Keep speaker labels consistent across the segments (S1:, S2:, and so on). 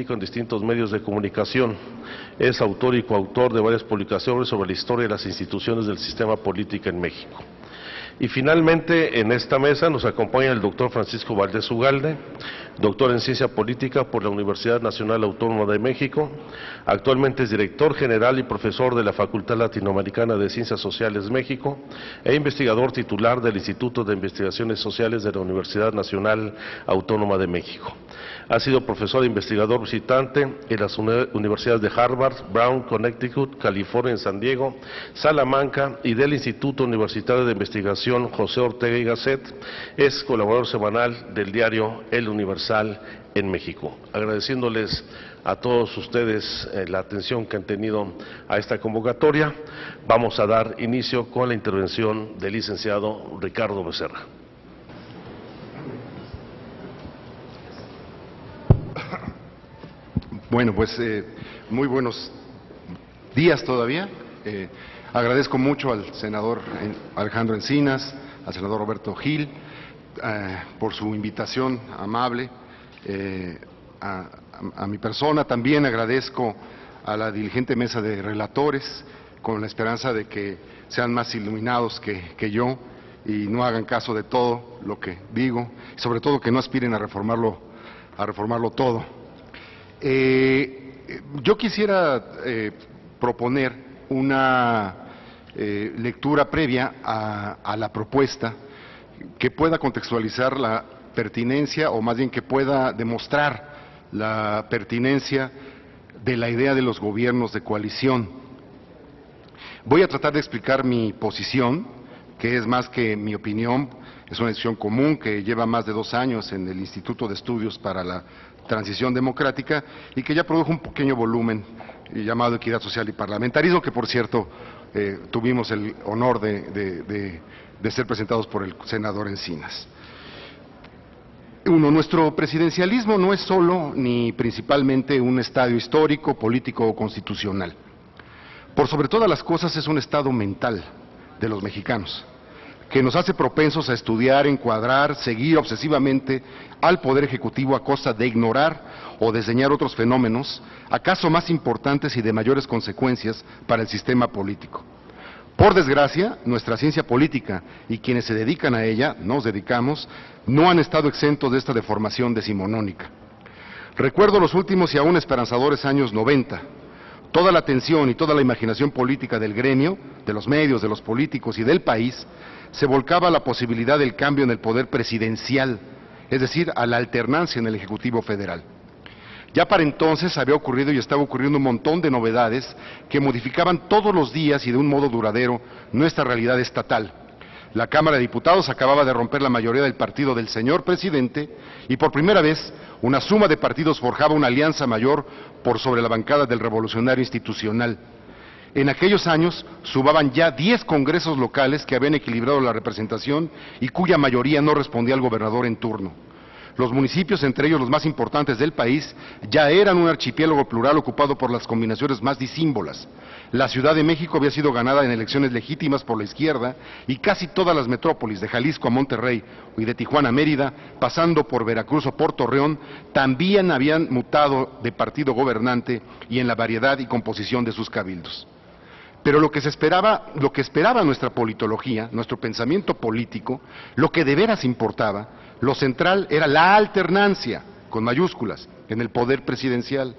S1: Con distintos medios de comunicación. Es autor y coautor de varias publicaciones sobre la historia de las instituciones del sistema político en México. Y finalmente, en esta mesa nos acompaña el doctor Francisco Valdés Ugalde, doctor en Ciencia Política por la Universidad Nacional Autónoma de México. Actualmente es director general y profesor de la Facultad Latinoamericana de Ciencias Sociales México e investigador titular del Instituto de Investigaciones Sociales de la Universidad Nacional Autónoma de México. Ha sido profesor e investigador visitante en las universidades de Harvard, Brown, Connecticut, California en San Diego, Salamanca y del Instituto Universitario de Investigación José Ortega y Gasset. Es colaborador semanal del diario El Universal en México. Agradeciéndoles a todos ustedes la atención que han tenido a esta convocatoria, vamos a dar inicio con la intervención del licenciado Ricardo Becerra.
S2: Bueno, pues muy buenos días todavía. Agradezco mucho al senador Alejandro Encinas, al senador Roberto Gil, por su invitación amable a mi persona. También agradezco a la diligente mesa de relatores, con la esperanza de que sean más iluminados que yo y no hagan caso de todo lo que digo, y sobre todo que no aspiren a reformarlo todo. Yo quisiera proponer una lectura previa a la propuesta que pueda contextualizar la pertinencia, o más bien que pueda demostrar la pertinencia de la idea de los gobiernos de coalición. Voy a tratar de explicar mi posición, que es más que mi opinión, es una decisión común que lleva más de 2 años en el Instituto de Estudios para la Transición Democrática y que ya produjo un pequeño volumen llamado Equidad Social y Parlamentarismo, que por cierto tuvimos el honor de ser presentados por el senador Encinas. Nuestro presidencialismo no es solo ni principalmente un estadio histórico, político o constitucional. Por sobre todas las cosas es un estado mental de los mexicanos, que nos hace propensos a estudiar, encuadrar, seguir obsesivamente al Poder Ejecutivo a costa de ignorar o desdeñar otros fenómenos, acaso más importantes y de mayores consecuencias para el sistema político. Por desgracia, nuestra ciencia política y quienes se dedican a ella, nos dedicamos, no han estado exentos de esta deformación decimonónica. Recuerdo los últimos y aún esperanzadores años 90, toda la atención y toda la imaginación política del gremio, de los medios, de los políticos y del país, se volcaba a la posibilidad del cambio en el poder presidencial, es decir, a la alternancia en el Ejecutivo Federal. Ya para entonces había ocurrido y estaba ocurriendo un montón de novedades que modificaban todos los días y de un modo duradero nuestra realidad estatal. La Cámara de Diputados acababa de romper la mayoría del partido del señor presidente y por primera vez una suma de partidos forjaba una alianza mayor por sobre la bancada del revolucionario institucional. En aquellos años sumaban ya 10 congresos locales que habían equilibrado la representación y cuya mayoría no respondía al gobernador en turno. Los municipios, entre ellos los más importantes del país, ya eran un archipiélago plural ocupado por las combinaciones más disímbolas. La Ciudad de México había sido ganada en elecciones legítimas por la izquierda y casi todas las metrópolis, de Jalisco a Monterrey y de Tijuana a Mérida, pasando por Veracruz o por Torreón, también habían mutado de partido gobernante y en la variedad y composición de sus cabildos. Pero lo que esperaba nuestra politología, nuestro pensamiento político, lo que de veras importaba, lo central era la alternancia, con mayúsculas, en el poder presidencial.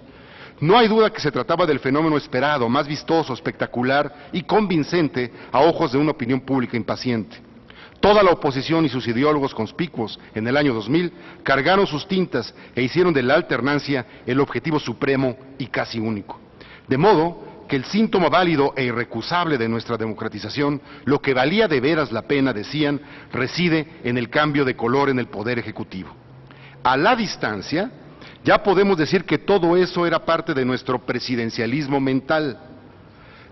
S2: No hay duda que se trataba del fenómeno esperado, más vistoso, espectacular y convincente a ojos de una opinión pública impaciente. Toda la oposición y sus ideólogos conspicuos en el año 2000 cargaron sus tintas e hicieron de la alternancia el objetivo supremo y casi único. De modo que el síntoma válido e irrecusable de nuestra democratización, lo que valía de veras la pena, decían, reside en el cambio de color en el Poder Ejecutivo. A la distancia, ya podemos decir que todo eso era parte de nuestro presidencialismo mental.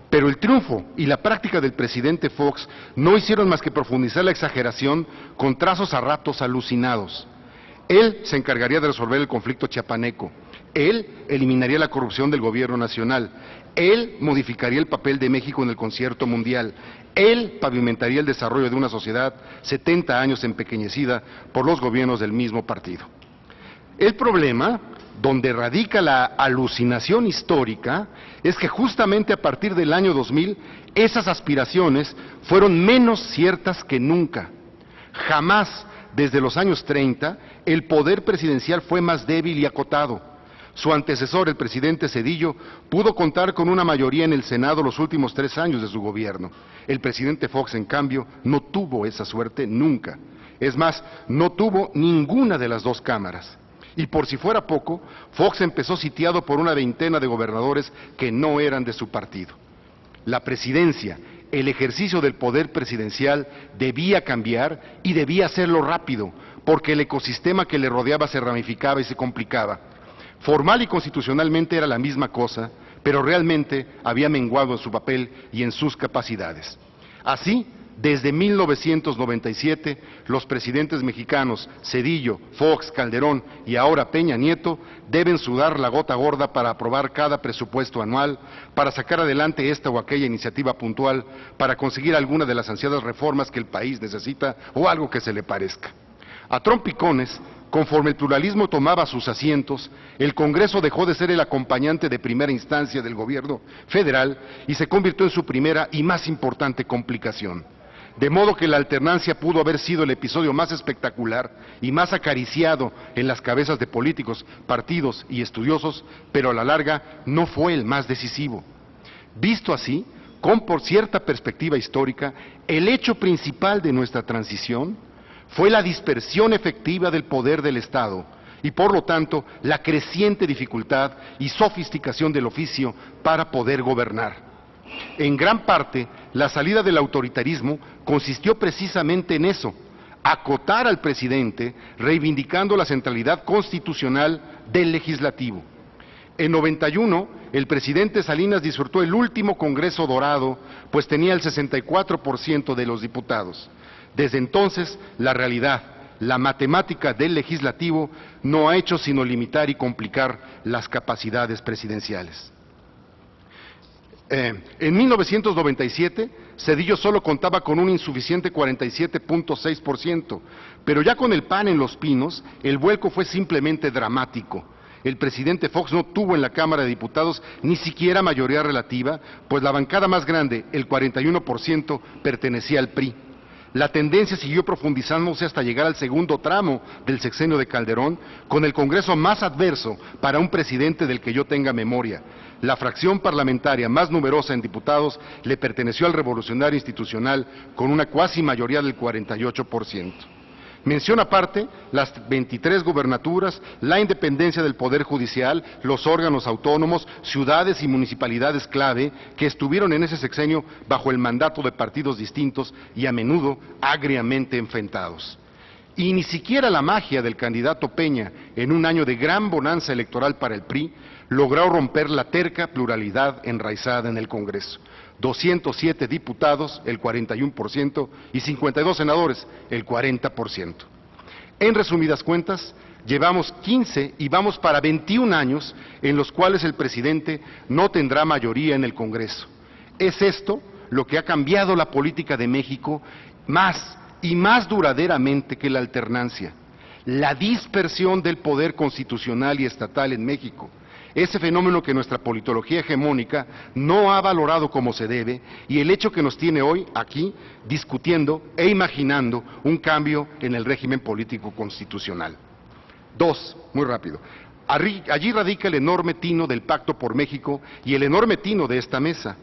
S2: Pero el triunfo y la práctica del presidente Fox no hicieron más que profundizar la exageración con trazos a ratos alucinados. Él se encargaría de resolver el conflicto chiapaneco. Él eliminaría la corrupción del gobierno nacional. Él modificaría el papel de México en el concierto mundial. Él pavimentaría el desarrollo de una sociedad 70 años empequeñecida por los gobiernos del mismo partido. El problema Donde radica la alucinación histórica es que justamente a partir del año 2000 esas aspiraciones fueron menos ciertas que nunca. Jamás desde los años 30 el poder presidencial fue más débil y acotado. Su antecesor, el presidente Zedillo, pudo contar con una mayoría en el Senado los últimos 3 años de su gobierno. El presidente Fox, en cambio, no tuvo esa suerte nunca. Es más, no tuvo ninguna de las 2 cámaras. Y por si fuera poco, Fox empezó sitiado por una veintena de gobernadores que no eran de su partido. La presidencia, el ejercicio del poder presidencial debía cambiar y debía hacerlo rápido, porque el ecosistema que le rodeaba se ramificaba y se complicaba. Formal y constitucionalmente era la misma cosa, pero realmente había menguado en su papel y en sus capacidades. Así, desde 1997, los presidentes mexicanos Zedillo, Fox, Calderón y ahora Peña Nieto deben sudar la gota gorda para aprobar cada presupuesto anual, para sacar adelante esta o aquella iniciativa puntual, para conseguir alguna de las ansiadas reformas que el país necesita o algo que se le parezca. A trompicones, conforme el pluralismo tomaba sus asientos, el Congreso dejó de ser el acompañante de primera instancia del gobierno federal y se convirtió en su primera y más importante complicación. De modo que la alternancia pudo haber sido el episodio más espectacular y más acariciado en las cabezas de políticos, partidos y estudiosos, pero a la larga no fue el más decisivo. Visto así, con por cierta perspectiva histórica, el hecho principal de nuestra transición fue la dispersión efectiva del poder del Estado y, por lo tanto, la creciente dificultad y sofisticación del oficio para poder gobernar. En gran parte, la salida del autoritarismo consistió precisamente en eso, acotar al presidente, reivindicando la centralidad constitucional del legislativo. En 91, el presidente Salinas disfrutó el último Congreso dorado, pues tenía el 64% de los diputados. Desde entonces, la realidad, la matemática del legislativo, no ha hecho sino limitar y complicar las capacidades presidenciales. En 1997, Zedillo solo contaba con un insuficiente 47.6%, pero ya con el PAN en los pinos, el vuelco fue simplemente dramático. El presidente Fox no tuvo en la Cámara de Diputados ni siquiera mayoría relativa, pues la bancada más grande, el 41%, pertenecía al PRI. La tendencia siguió profundizándose hasta llegar al segundo tramo del sexenio de Calderón, con el Congreso más adverso para un presidente del que yo tenga memoria. La fracción parlamentaria más numerosa en diputados le perteneció al Revolucionario Institucional con una cuasi mayoría del 48%. Mención aparte, las 23 gubernaturas, la independencia del Poder Judicial, los órganos autónomos, ciudades y municipalidades clave que estuvieron en ese sexenio bajo el mandato de partidos distintos y a menudo agriamente enfrentados. Y ni siquiera la magia del candidato Peña, en un año de gran bonanza electoral para el PRI, logró romper la terca pluralidad enraizada en el Congreso. 207 diputados, el 41%, y 52 senadores, el 40%. En resumidas cuentas, llevamos 15 y vamos para 21 años en los cuales el presidente no tendrá mayoría en el Congreso. Es esto lo que ha cambiado la política de México más y más duraderamente que la alternancia. La dispersión del poder constitucional y estatal en México. Ese fenómeno que nuestra politología hegemónica no ha valorado como se debe y el hecho que nos tiene hoy aquí discutiendo e imaginando un cambio en el régimen político constitucional. 2, muy rápido. Allí radica el enorme tino del Pacto por México y el enorme tino de esta mesa.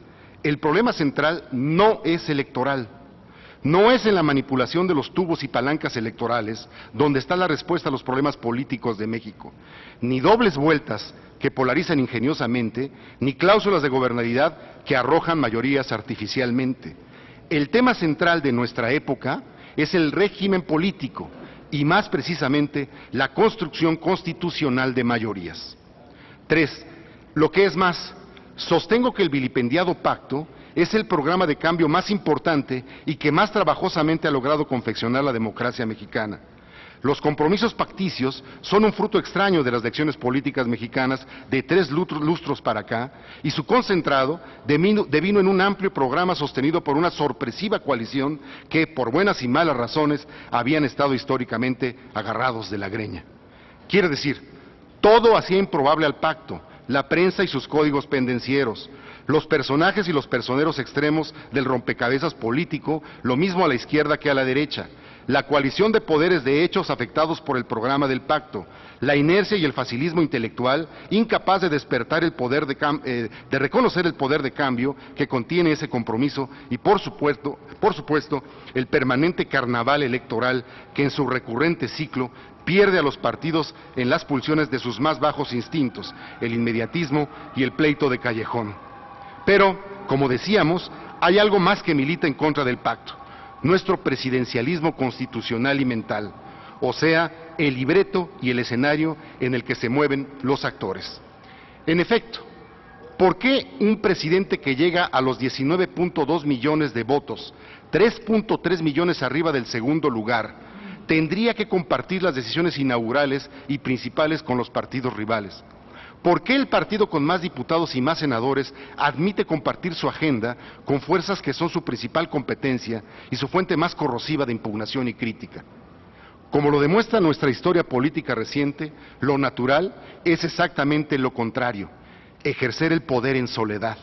S2: El problema central no es electoral. No es en la manipulación de los tubos y palancas electorales donde está la respuesta a los problemas políticos de México, ni dobles vueltas que polarizan ingeniosamente, ni cláusulas de gobernabilidad que arrojan mayorías artificialmente. El tema central de nuestra época es el régimen político y más precisamente la construcción constitucional de mayorías. 3. Lo que es más, sostengo que el vilipendiado pacto es el programa de cambio más importante y que más trabajosamente ha logrado confeccionar la democracia mexicana. Los compromisos pacticios son un fruto extraño de las lecciones políticas mexicanas de 3 lustros para acá, y su concentrado devino en un amplio programa sostenido por una sorpresiva coalición que, por buenas y malas razones, habían estado históricamente agarrados de la greña. Quiere decir, Todo hacía improbable al pacto: la prensa y sus códigos pendencieros, los personajes y los personeros extremos del rompecabezas político, lo mismo a la izquierda que a la derecha, la coalición de poderes de hechos afectados por el programa del pacto, la inercia y el facilismo intelectual, incapaz de despertar el poder de reconocer el poder de cambio que contiene ese compromiso, y por supuesto, el permanente carnaval electoral que en su recurrente ciclo pierde a los partidos en las pulsiones de sus más bajos instintos, el inmediatismo y el pleito de callejón. Pero, como decíamos, hay algo más que milita en contra del pacto: nuestro presidencialismo constitucional y mental, o sea, el libreto y el escenario en el que se mueven los actores. En efecto, ¿por qué un presidente que llega a los 19.2 millones de votos, 3.3 millones arriba del segundo lugar, tendría que compartir las decisiones inaugurales y principales con los partidos rivales? ¿Por qué el partido con más diputados y más senadores admite compartir su agenda con fuerzas que son su principal competencia y su fuente más corrosiva de impugnación y crítica? Como lo demuestra nuestra historia política reciente, lo natural es exactamente lo contrario: ejercer el poder en soledad,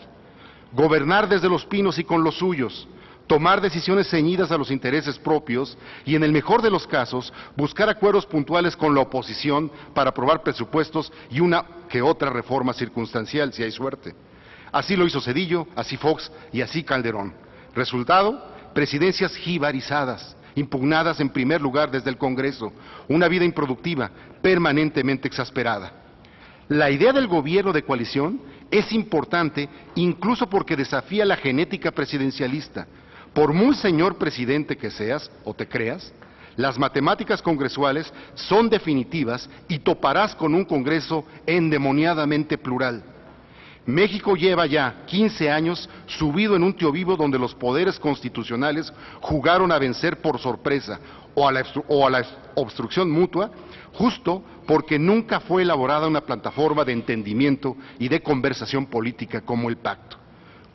S2: gobernar desde los pinos y con los suyos, tomar decisiones ceñidas a los intereses propios y, en el mejor de los casos, buscar acuerdos puntuales con la oposición para aprobar presupuestos y una que otra reforma circunstancial, si hay suerte. Así lo hizo Zedillo, así Fox y así Calderón. Resultado: presidencias jibarizadas, impugnadas en primer lugar desde el Congreso, una vida improductiva, permanentemente exasperada. La idea del gobierno de coalición es importante incluso porque desafía la genética presidencialista. Por muy señor presidente que seas o te creas, las matemáticas congresuales son definitivas y toparás con un Congreso endemoniadamente plural. México lleva ya 15 años subido en un tío vivo donde los poderes constitucionales jugaron a vencer por sorpresa o a la obstrucción mutua, justo porque nunca fue elaborada una plataforma de entendimiento y de conversación política como el pacto.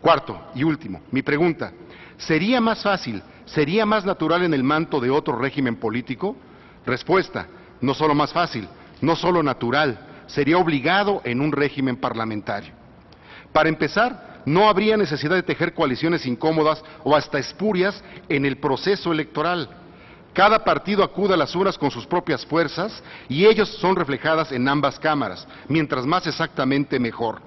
S2: Cuarto y último, mi pregunta: ¿sería más fácil, sería más natural en el manto de otro régimen político? Respuesta: no solo más fácil, no solo natural, sería obligado en un régimen parlamentario. Para empezar, no habría necesidad de tejer coaliciones incómodas o hasta espurias en el proceso electoral. Cada partido acude a las urnas con sus propias fuerzas y ellos son reflejadas en ambas cámaras, mientras más exactamente mejor.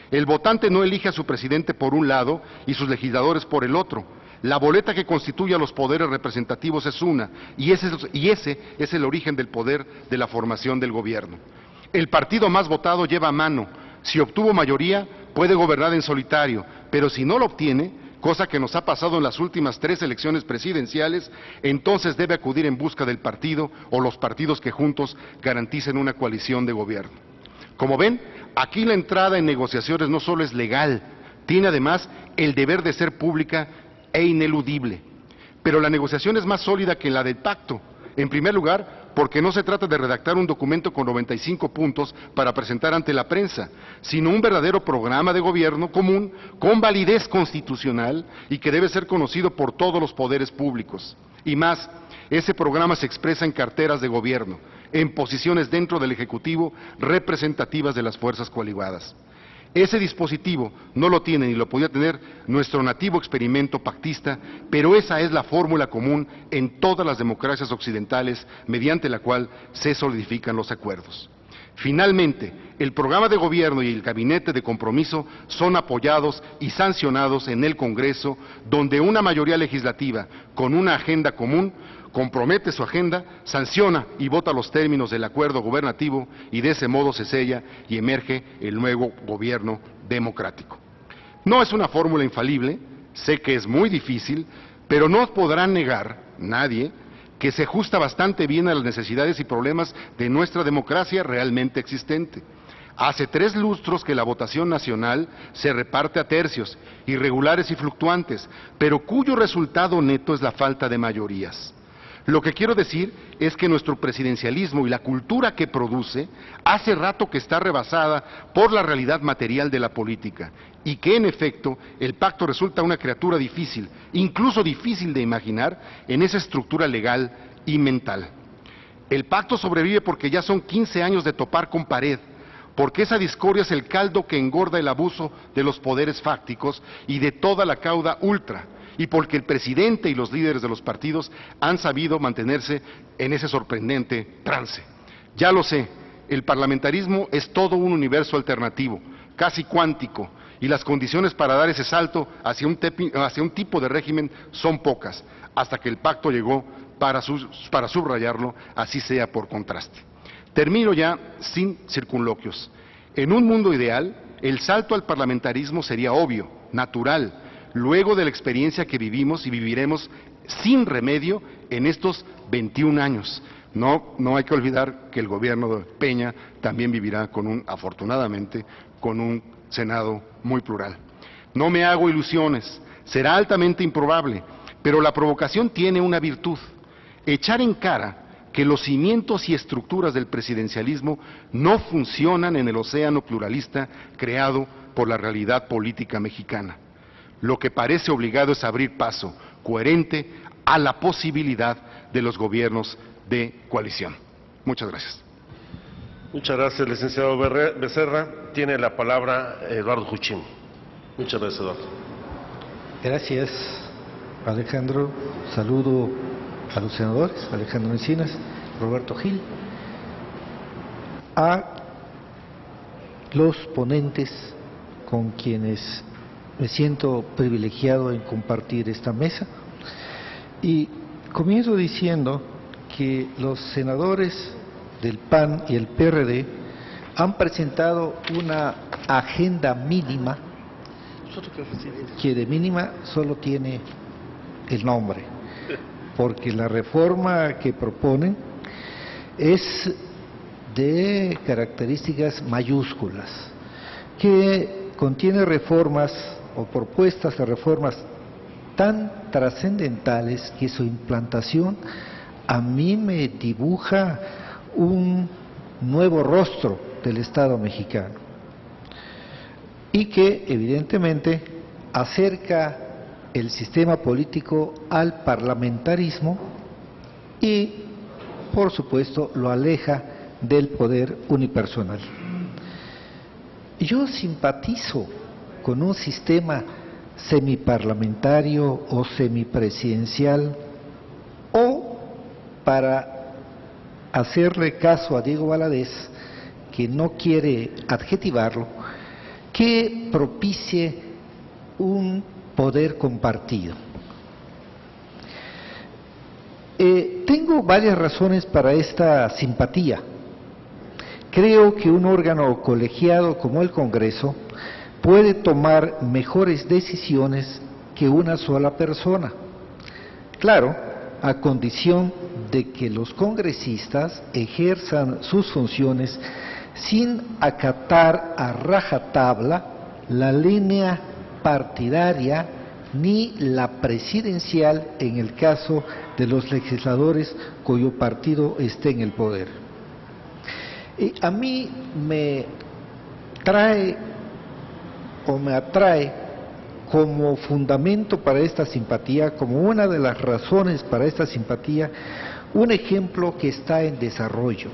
S2: El votante no elige a su presidente por un lado y sus legisladores por el otro. La boleta que constituye a los poderes representativos es una, y ese es el origen del poder de la formación del gobierno. El partido más votado lleva a mano. Si obtuvo mayoría, puede gobernar en solitario, pero si no lo obtiene, cosa que nos ha pasado en las últimas 3 elecciones presidenciales, entonces debe acudir en busca del partido o los partidos que juntos garanticen una coalición de gobierno. Como ven, aquí la entrada en negociaciones no solo es legal, tiene además el deber de ser pública e ineludible. Pero la negociación es más sólida que la del pacto. En primer lugar, porque no se trata de redactar un documento con 95 puntos para presentar ante la prensa, sino un verdadero programa de gobierno común con validez constitucional y que debe ser conocido por todos los poderes públicos. Y más, ese programa se expresa en carteras de gobierno, en posiciones dentro del Ejecutivo representativas de las fuerzas coaligadas. Ese dispositivo no lo tiene ni lo podía tener nuestro nativo experimento pactista, pero esa es la fórmula común en todas las democracias occidentales mediante la cual se solidifican los acuerdos. Finalmente, el programa de gobierno y el gabinete de compromiso son apoyados y sancionados en el Congreso, donde una mayoría legislativa con una agenda común compromete su agenda, sanciona y vota los términos del acuerdo gubernativo y de ese modo se sella y emerge el nuevo gobierno democrático. No es una fórmula infalible, sé que es muy difícil, pero no podrán negar nadie que se ajusta bastante bien a las necesidades y problemas de nuestra democracia realmente existente. Hace 3 lustros que la votación nacional se reparte a tercios, irregulares y fluctuantes, pero cuyo resultado neto es la falta de mayorías. Lo que quiero decir es que nuestro presidencialismo y la cultura que produce hace rato que está rebasada por la realidad material de la política y que en efecto el pacto resulta una criatura difícil, incluso difícil de imaginar en esa estructura legal y mental. El pacto sobrevive porque ya son 15 años de topar con pared, porque esa discordia es el caldo que engorda el abuso de los poderes fácticos y de toda la cauda ultra, y porque el presidente y los líderes de los partidos han sabido mantenerse en ese sorprendente trance. Ya lo sé, el parlamentarismo es todo un universo alternativo, casi cuántico, y las condiciones para dar ese salto hacia un tipo de régimen son pocas, hasta que el pacto llegó para subrayarlo, así sea por contraste. Termino ya sin circunloquios. En un mundo ideal, el salto al parlamentarismo sería obvio, natural, luego de la experiencia que vivimos y viviremos sin remedio en estos 21 años. No hay que olvidar que el gobierno de Peña también vivirá afortunadamente, con un Senado muy plural. No me hago ilusiones, será altamente improbable, pero la provocación tiene una virtud: echar en cara que los cimientos y estructuras del presidencialismo no funcionan en el océano pluralista creado por la realidad política mexicana. Lo que parece obligado es abrir paso coherente a la posibilidad de los gobiernos de coalición. Muchas gracias.
S1: Muchas gracias, licenciado Becerra. Tiene la palabra Eduardo Juchín. Muchas gracias, Eduardo.
S3: Gracias, Alejandro. Saludo a los senadores, Alejandro Encinas, Roberto Gil, a los ponentes con quienes me siento privilegiado en compartir esta mesa. Y comienzo diciendo que los senadores del PAN y el PRD han presentado una agenda mínima, que de mínima solo tiene el nombre, porque la reforma que proponen es de características mayúsculas, que contiene reformas o propuestas de reformas tan trascendentales que su implantación a mí me dibuja un nuevo rostro del Estado mexicano y que evidentemente acerca el sistema político al parlamentarismo y, por supuesto, lo aleja del poder unipersonal. Yo simpatizo con un sistema semiparlamentario o semipresidencial, o, para hacerle caso a Diego Valadez, que no quiere adjetivarlo, que propicie un poder compartido. Tengo varias razones para esta simpatía. Creo que un órgano colegiado como el Congreso puede tomar mejores decisiones que una sola persona. Claro, a condición de que los congresistas ejerzan sus funciones sin acatar a rajatabla la línea partidaria ni la presidencial en el caso de los legisladores cuyo partido esté en el poder. A mí me atrae como fundamento para esta simpatía, como una de las razones para esta simpatía, un ejemplo que está en desarrollo.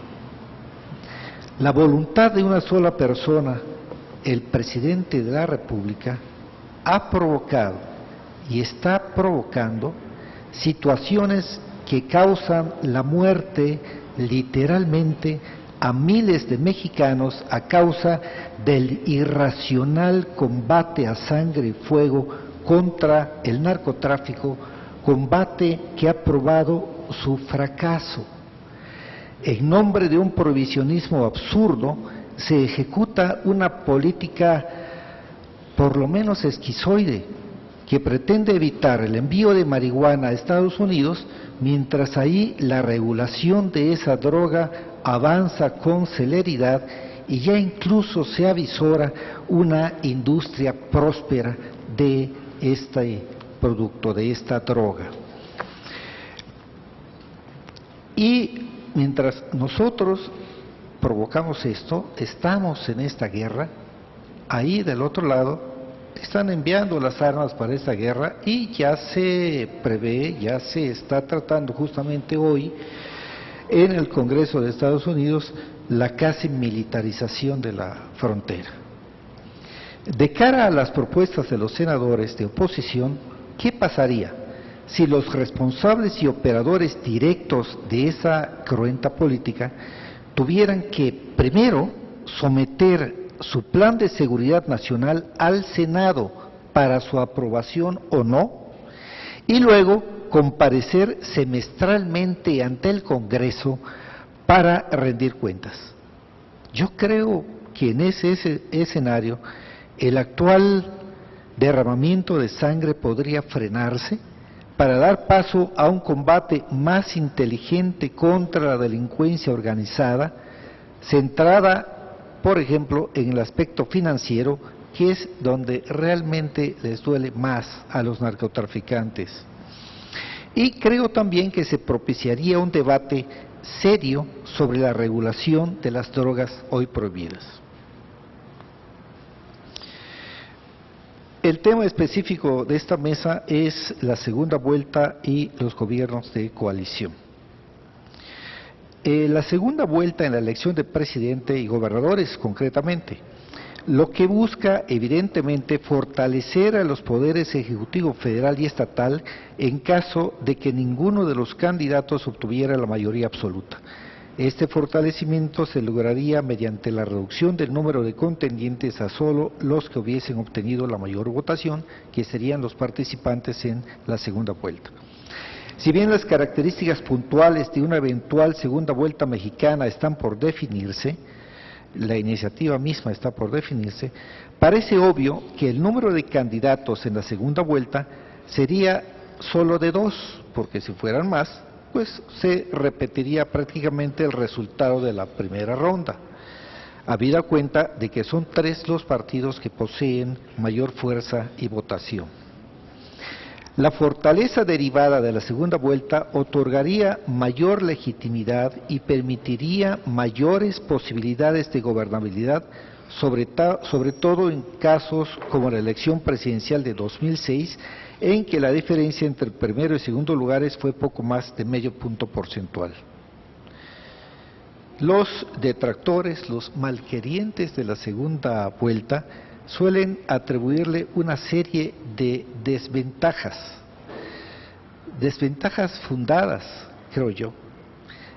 S3: La voluntad de una sola persona, el presidente de la República, ha provocado y está provocando situaciones que causan la muerte literalmente a miles de mexicanos a causa del irracional combate a sangre y fuego contra el narcotráfico, combate que ha probado su fracaso. En nombre de un prohibicionismo absurdo, se ejecuta una política por lo menos esquizoide, que pretende evitar el envío de marihuana a Estados Unidos, mientras ahí la regulación de esa droga avanza con celeridad y ya incluso se avisora una industria próspera de este producto, de esta droga. Y mientras nosotros provocamos esto, estamos en esta guerra, ahí del otro lado están enviando las armas para esta guerra y ya se prevé, ya se está tratando justamente hoy en el Congreso de Estados Unidos la casi militarización de la frontera. De cara a las propuestas de los senadores de oposición, ¿qué pasaría si los responsables y operadores directos de esa cruenta política tuvieran que primero someter su plan de seguridad nacional al Senado para su aprobación o no, y luego comparecer semestralmente ante el Congreso para rendir cuentas? Yo creo que en ese escenario el actual derramamiento de sangre podría frenarse para dar paso a un combate más inteligente contra la delincuencia organizada, centrada, por ejemplo, en el aspecto financiero, que es donde realmente les duele más a los narcotraficantes. Y creo también que se propiciaría un debate serio sobre la regulación de las drogas hoy prohibidas. El tema específico de esta mesa es la segunda vuelta y los gobiernos de coalición. La segunda vuelta en la elección de presidente y gobernadores, concretamente, lo que busca evidentemente fortalecer a los poderes ejecutivo federal y estatal en caso de que ninguno de los candidatos obtuviera la mayoría absoluta. Este fortalecimiento se lograría mediante la reducción del número de contendientes a solo los que hubiesen obtenido la mayor votación, que serían los participantes en la segunda vuelta. Si bien las características puntuales de una eventual segunda vuelta mexicana están por definirse, la iniciativa misma está por definirse, parece obvio que el número de candidatos en la segunda vuelta sería solo de 2, porque si fueran más, pues se repetiría prácticamente el resultado de la primera ronda, habida cuenta de que son 3 los partidos que poseen mayor fuerza y votación. La fortaleza derivada de la segunda vuelta otorgaría mayor legitimidad y permitiría mayores posibilidades de gobernabilidad, sobre todo en casos como la elección presidencial de 2006, en que la diferencia entre el primero y segundo lugares fue poco más de medio punto porcentual. Los detractores, los malquerientes de la segunda vuelta, suelen atribuirle una serie de desventajas fundadas, creo yo,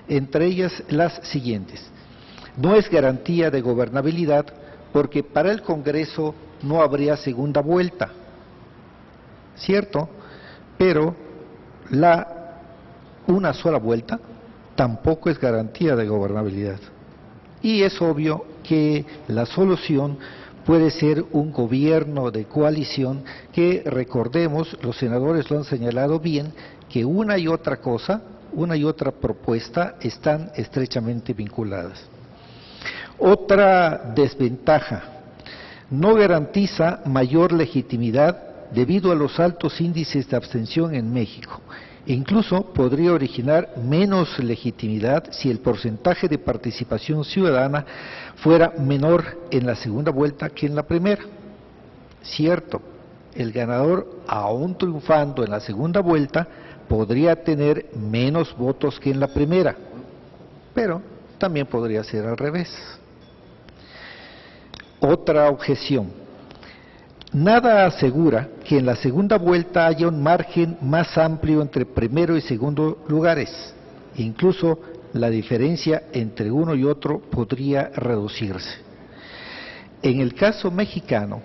S3: entre ellas las siguientes. No es garantía de gobernabilidad porque para el Congreso no habría segunda vuelta, cierto, pero una sola vuelta tampoco es garantía de gobernabilidad. Y es obvio que la solución puede ser un gobierno de coalición que, recordemos, los senadores lo han señalado bien, que una y otra propuesta están estrechamente vinculadas. Otra desventaja, no garantiza mayor legitimidad debido a los altos índices de abstención en México. Incluso podría originar menos legitimidad si el porcentaje de participación ciudadana fuera menor en la segunda vuelta que en la primera. Cierto, el ganador, aún triunfando en la segunda vuelta, podría tener menos votos que en la primera, pero también podría ser al revés. Otra objeción. Nada asegura que en la segunda vuelta haya un margen más amplio entre primero y segundo lugares. Incluso la diferencia entre uno y otro podría reducirse. En el caso mexicano,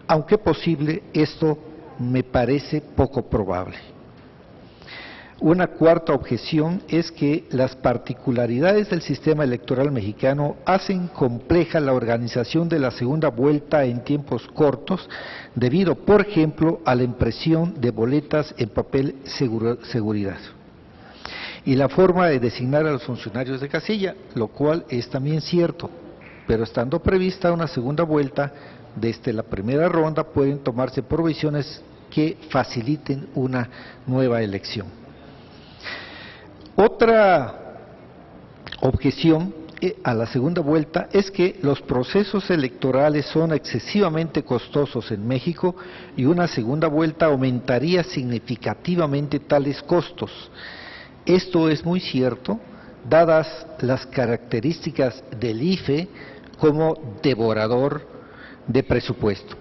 S3: aunque posible, esto me parece poco probable. Una cuarta objeción es que las particularidades del sistema electoral mexicano hacen compleja la organización de la segunda vuelta en tiempos cortos, debido, por ejemplo, a la impresión de boletas en papel seguridad y la forma de designar a los funcionarios de casilla, lo cual es también cierto, pero estando prevista una segunda vuelta, desde la primera ronda pueden tomarse provisiones que faciliten una nueva elección. Otra objeción a la segunda vuelta es que los procesos electorales son excesivamente costosos en México y una segunda vuelta aumentaría significativamente tales costos. Esto es muy cierto dadas las características del IFE como devorador de presupuesto.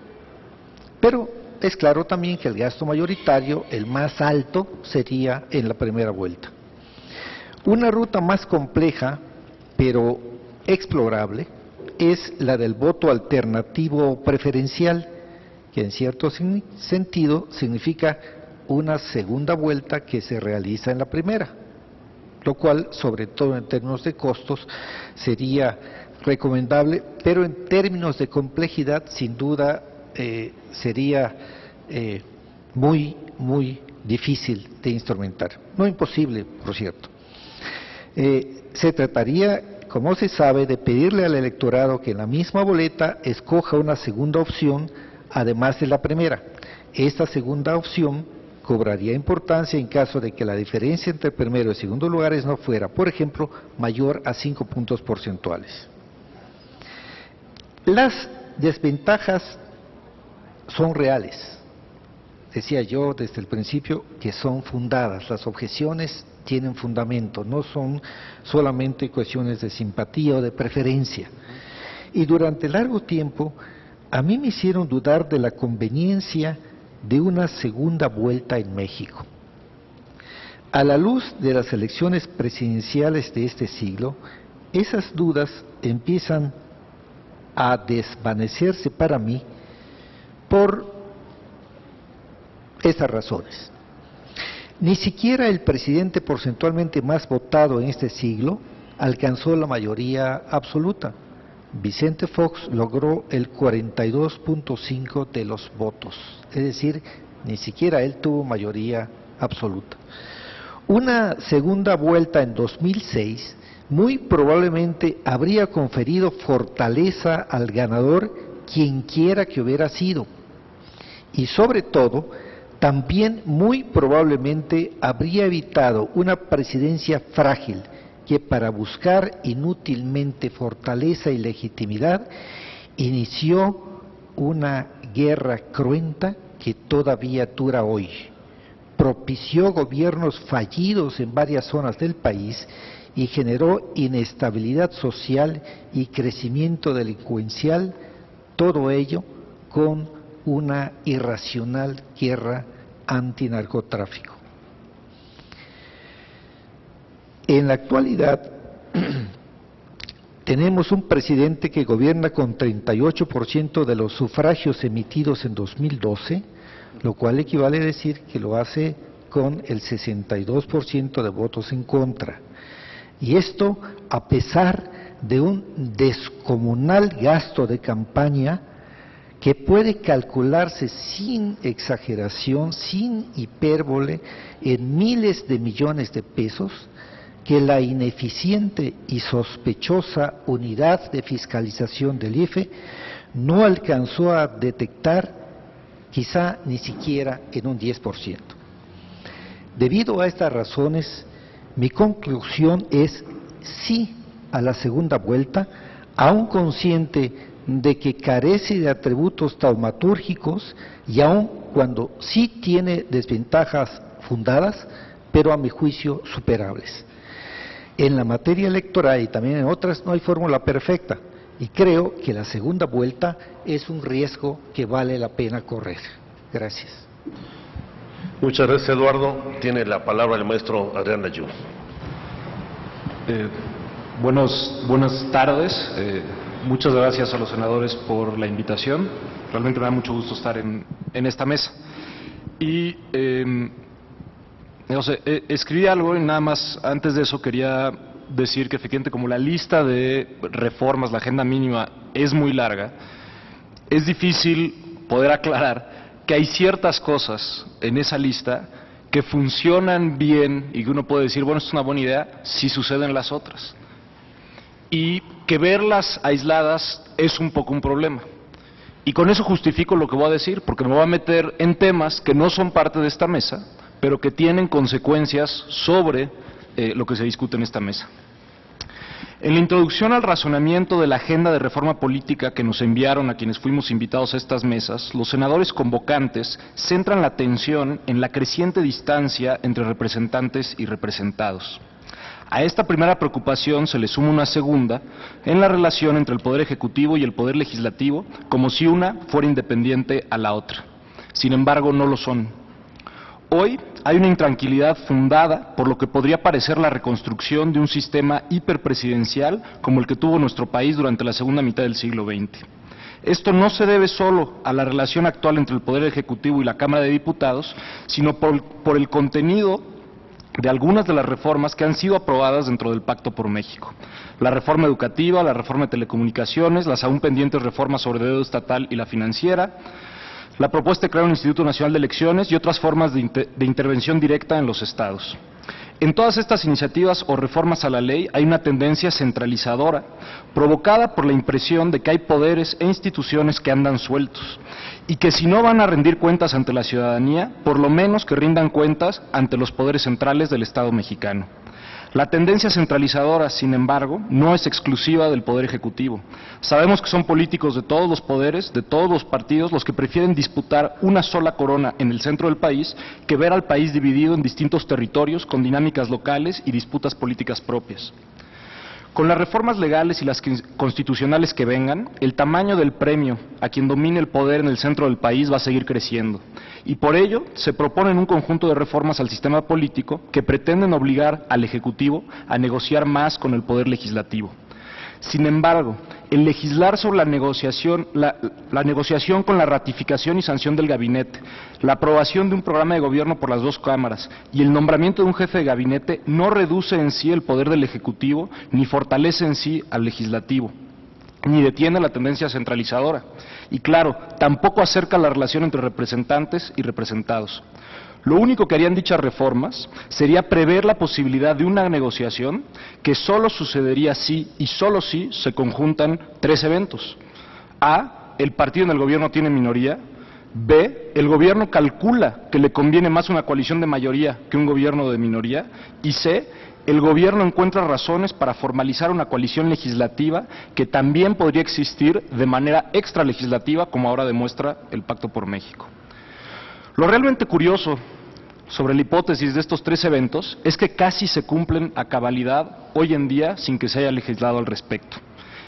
S3: Pero es claro también que el gasto mayoritario, el más alto, sería en la primera vuelta. Una ruta más compleja, pero explorable, es la del voto alternativo preferencial, que en cierto sentido significa una segunda vuelta que se realiza en la primera, lo cual, sobre todo en términos de costos, sería recomendable, pero en términos de complejidad, sin duda, sería muy difícil de instrumentar. No imposible, por cierto. Se trataría, como se sabe, de pedirle al electorado que en la misma boleta escoja una segunda opción, además de la primera. Esta segunda opción cobraría importancia en caso de que la diferencia entre primero y segundo lugares no fuera, por ejemplo, mayor a 5 puntos porcentuales. Las desventajas son reales. Decía yo desde el principio que son fundadas, las objeciones tienen fundamento, no son solamente cuestiones de simpatía o de preferencia. Y durante largo tiempo a mí me hicieron dudar de la conveniencia de una segunda vuelta en México. A la luz de las elecciones presidenciales de este siglo, esas dudas empiezan a desvanecerse para mí por estas razones. Ni siquiera el presidente porcentualmente más votado en este siglo alcanzó la mayoría absoluta. Vicente Fox logró el 42.5% de los votos, es decir, ni siquiera él tuvo mayoría absoluta. Una segunda vuelta en 2006 muy probablemente habría conferido fortaleza al ganador, quien quiera que hubiera sido, y sobre todo, también muy probablemente habría evitado una presidencia frágil, que para buscar inútilmente fortaleza y legitimidad, inició una guerra cruenta que todavía dura hoy. Propició gobiernos fallidos en varias zonas del país y generó inestabilidad social y crecimiento delincuencial, todo ello con una irracional guerra antinarcotráfico. En la actualidad tenemos un presidente que gobierna con 38% de los sufragios emitidos en 2012, lo cual equivale a decir que lo hace con el 62% de votos en contra. Y esto a pesar de un descomunal gasto de campaña que puede calcularse sin exageración, sin hipérbole, en miles de millones de pesos, que la ineficiente y sospechosa unidad de fiscalización del IFE no alcanzó a detectar, quizá ni siquiera en un 10%. Debido a estas razones, mi conclusión es sí a la segunda vuelta, aún consciente de que carece de atributos taumatúrgicos y aun cuando sí tiene desventajas fundadas, pero a mi juicio superables. En la materia electoral y también en otras no hay fórmula perfecta y creo que la segunda vuelta es un riesgo que vale la pena correr. Gracias.
S1: Muchas gracias, Eduardo. Tiene la palabra el maestro Adrián Layún.
S4: Buenas tardes. Muchas gracias a los senadores por la invitación. Realmente me da mucho gusto estar en esta mesa. Y escribí algo y nada más antes de eso quería decir que efectivamente como la lista de reformas, la agenda mínima es muy larga, es difícil poder aclarar que hay ciertas cosas en esa lista que funcionan bien y que uno puede decir, bueno, esto es una buena idea, si suceden las otras. Y que verlas aisladas es un poco un problema. Y con eso justifico lo que voy a decir, porque me voy a meter en temas que no son parte de esta mesa, pero que tienen consecuencias sobre lo que se discute en esta mesa. En la introducción al razonamiento de la agenda de reforma política que nos enviaron a quienes fuimos invitados a estas mesas, los senadores convocantes centran la atención en la creciente distancia entre representantes y representados. A esta primera preocupación se le suma una segunda en la relación entre el Poder Ejecutivo y el Poder Legislativo, como si una fuera independiente a la otra. Sin embargo, no lo son. Hoy hay una intranquilidad fundada por lo que podría parecer la reconstrucción de un sistema hiperpresidencial como el que tuvo nuestro país durante la segunda mitad del siglo XX. Esto no se debe solo a la relación actual entre el Poder Ejecutivo y la Cámara de Diputados, sino por el contenido de algunas de las reformas que han sido aprobadas dentro del Pacto por México. La reforma educativa, la reforma de telecomunicaciones, las aún pendientes reformas sobre deuda estatal y la financiera, la propuesta de crear un Instituto Nacional de Elecciones y otras formas de intervención directa en los estados. En todas estas iniciativas o reformas a la ley hay una tendencia centralizadora, provocada por la impresión de que hay poderes e instituciones que andan sueltos, y que si no van a rendir cuentas ante la ciudadanía, por lo menos que rindan cuentas ante los poderes centrales del Estado mexicano. La tendencia centralizadora, sin embargo, no es exclusiva del Poder Ejecutivo. Sabemos que son políticos de todos los poderes, de todos los partidos, los que prefieren disputar una sola corona en el centro del país que ver al país dividido en distintos territorios con dinámicas locales y disputas políticas propias. Con las reformas legales y las constitucionales que vengan, el tamaño del premio a quien domine el poder en el centro del país va a seguir creciendo. Y por ello se proponen un conjunto de reformas al sistema político que pretenden obligar al Ejecutivo a negociar más con el Poder Legislativo. Sin embargo, el legislar sobre la negociación con la ratificación y sanción del gabinete, la aprobación de un programa de gobierno por las dos cámaras y el nombramiento de un jefe de gabinete no reduce en sí el poder del Ejecutivo ni fortalece en sí al Legislativo, ni detiene la tendencia centralizadora. Y claro, tampoco acerca la relación entre representantes y representados. Lo único que harían dichas reformas sería prever la posibilidad de una negociación que solo sucedería si y solo si se conjuntan tres eventos. A, el partido en el gobierno tiene minoría. B, el gobierno calcula que le conviene más una coalición de mayoría que un gobierno de minoría. Y C, el gobierno encuentra razones para formalizar una coalición legislativa que también podría existir de manera extralegislativa, como ahora demuestra el Pacto por México. Lo realmente curioso sobre la hipótesis de estos tres eventos es que casi se cumplen a cabalidad hoy en día sin que se haya legislado al respecto.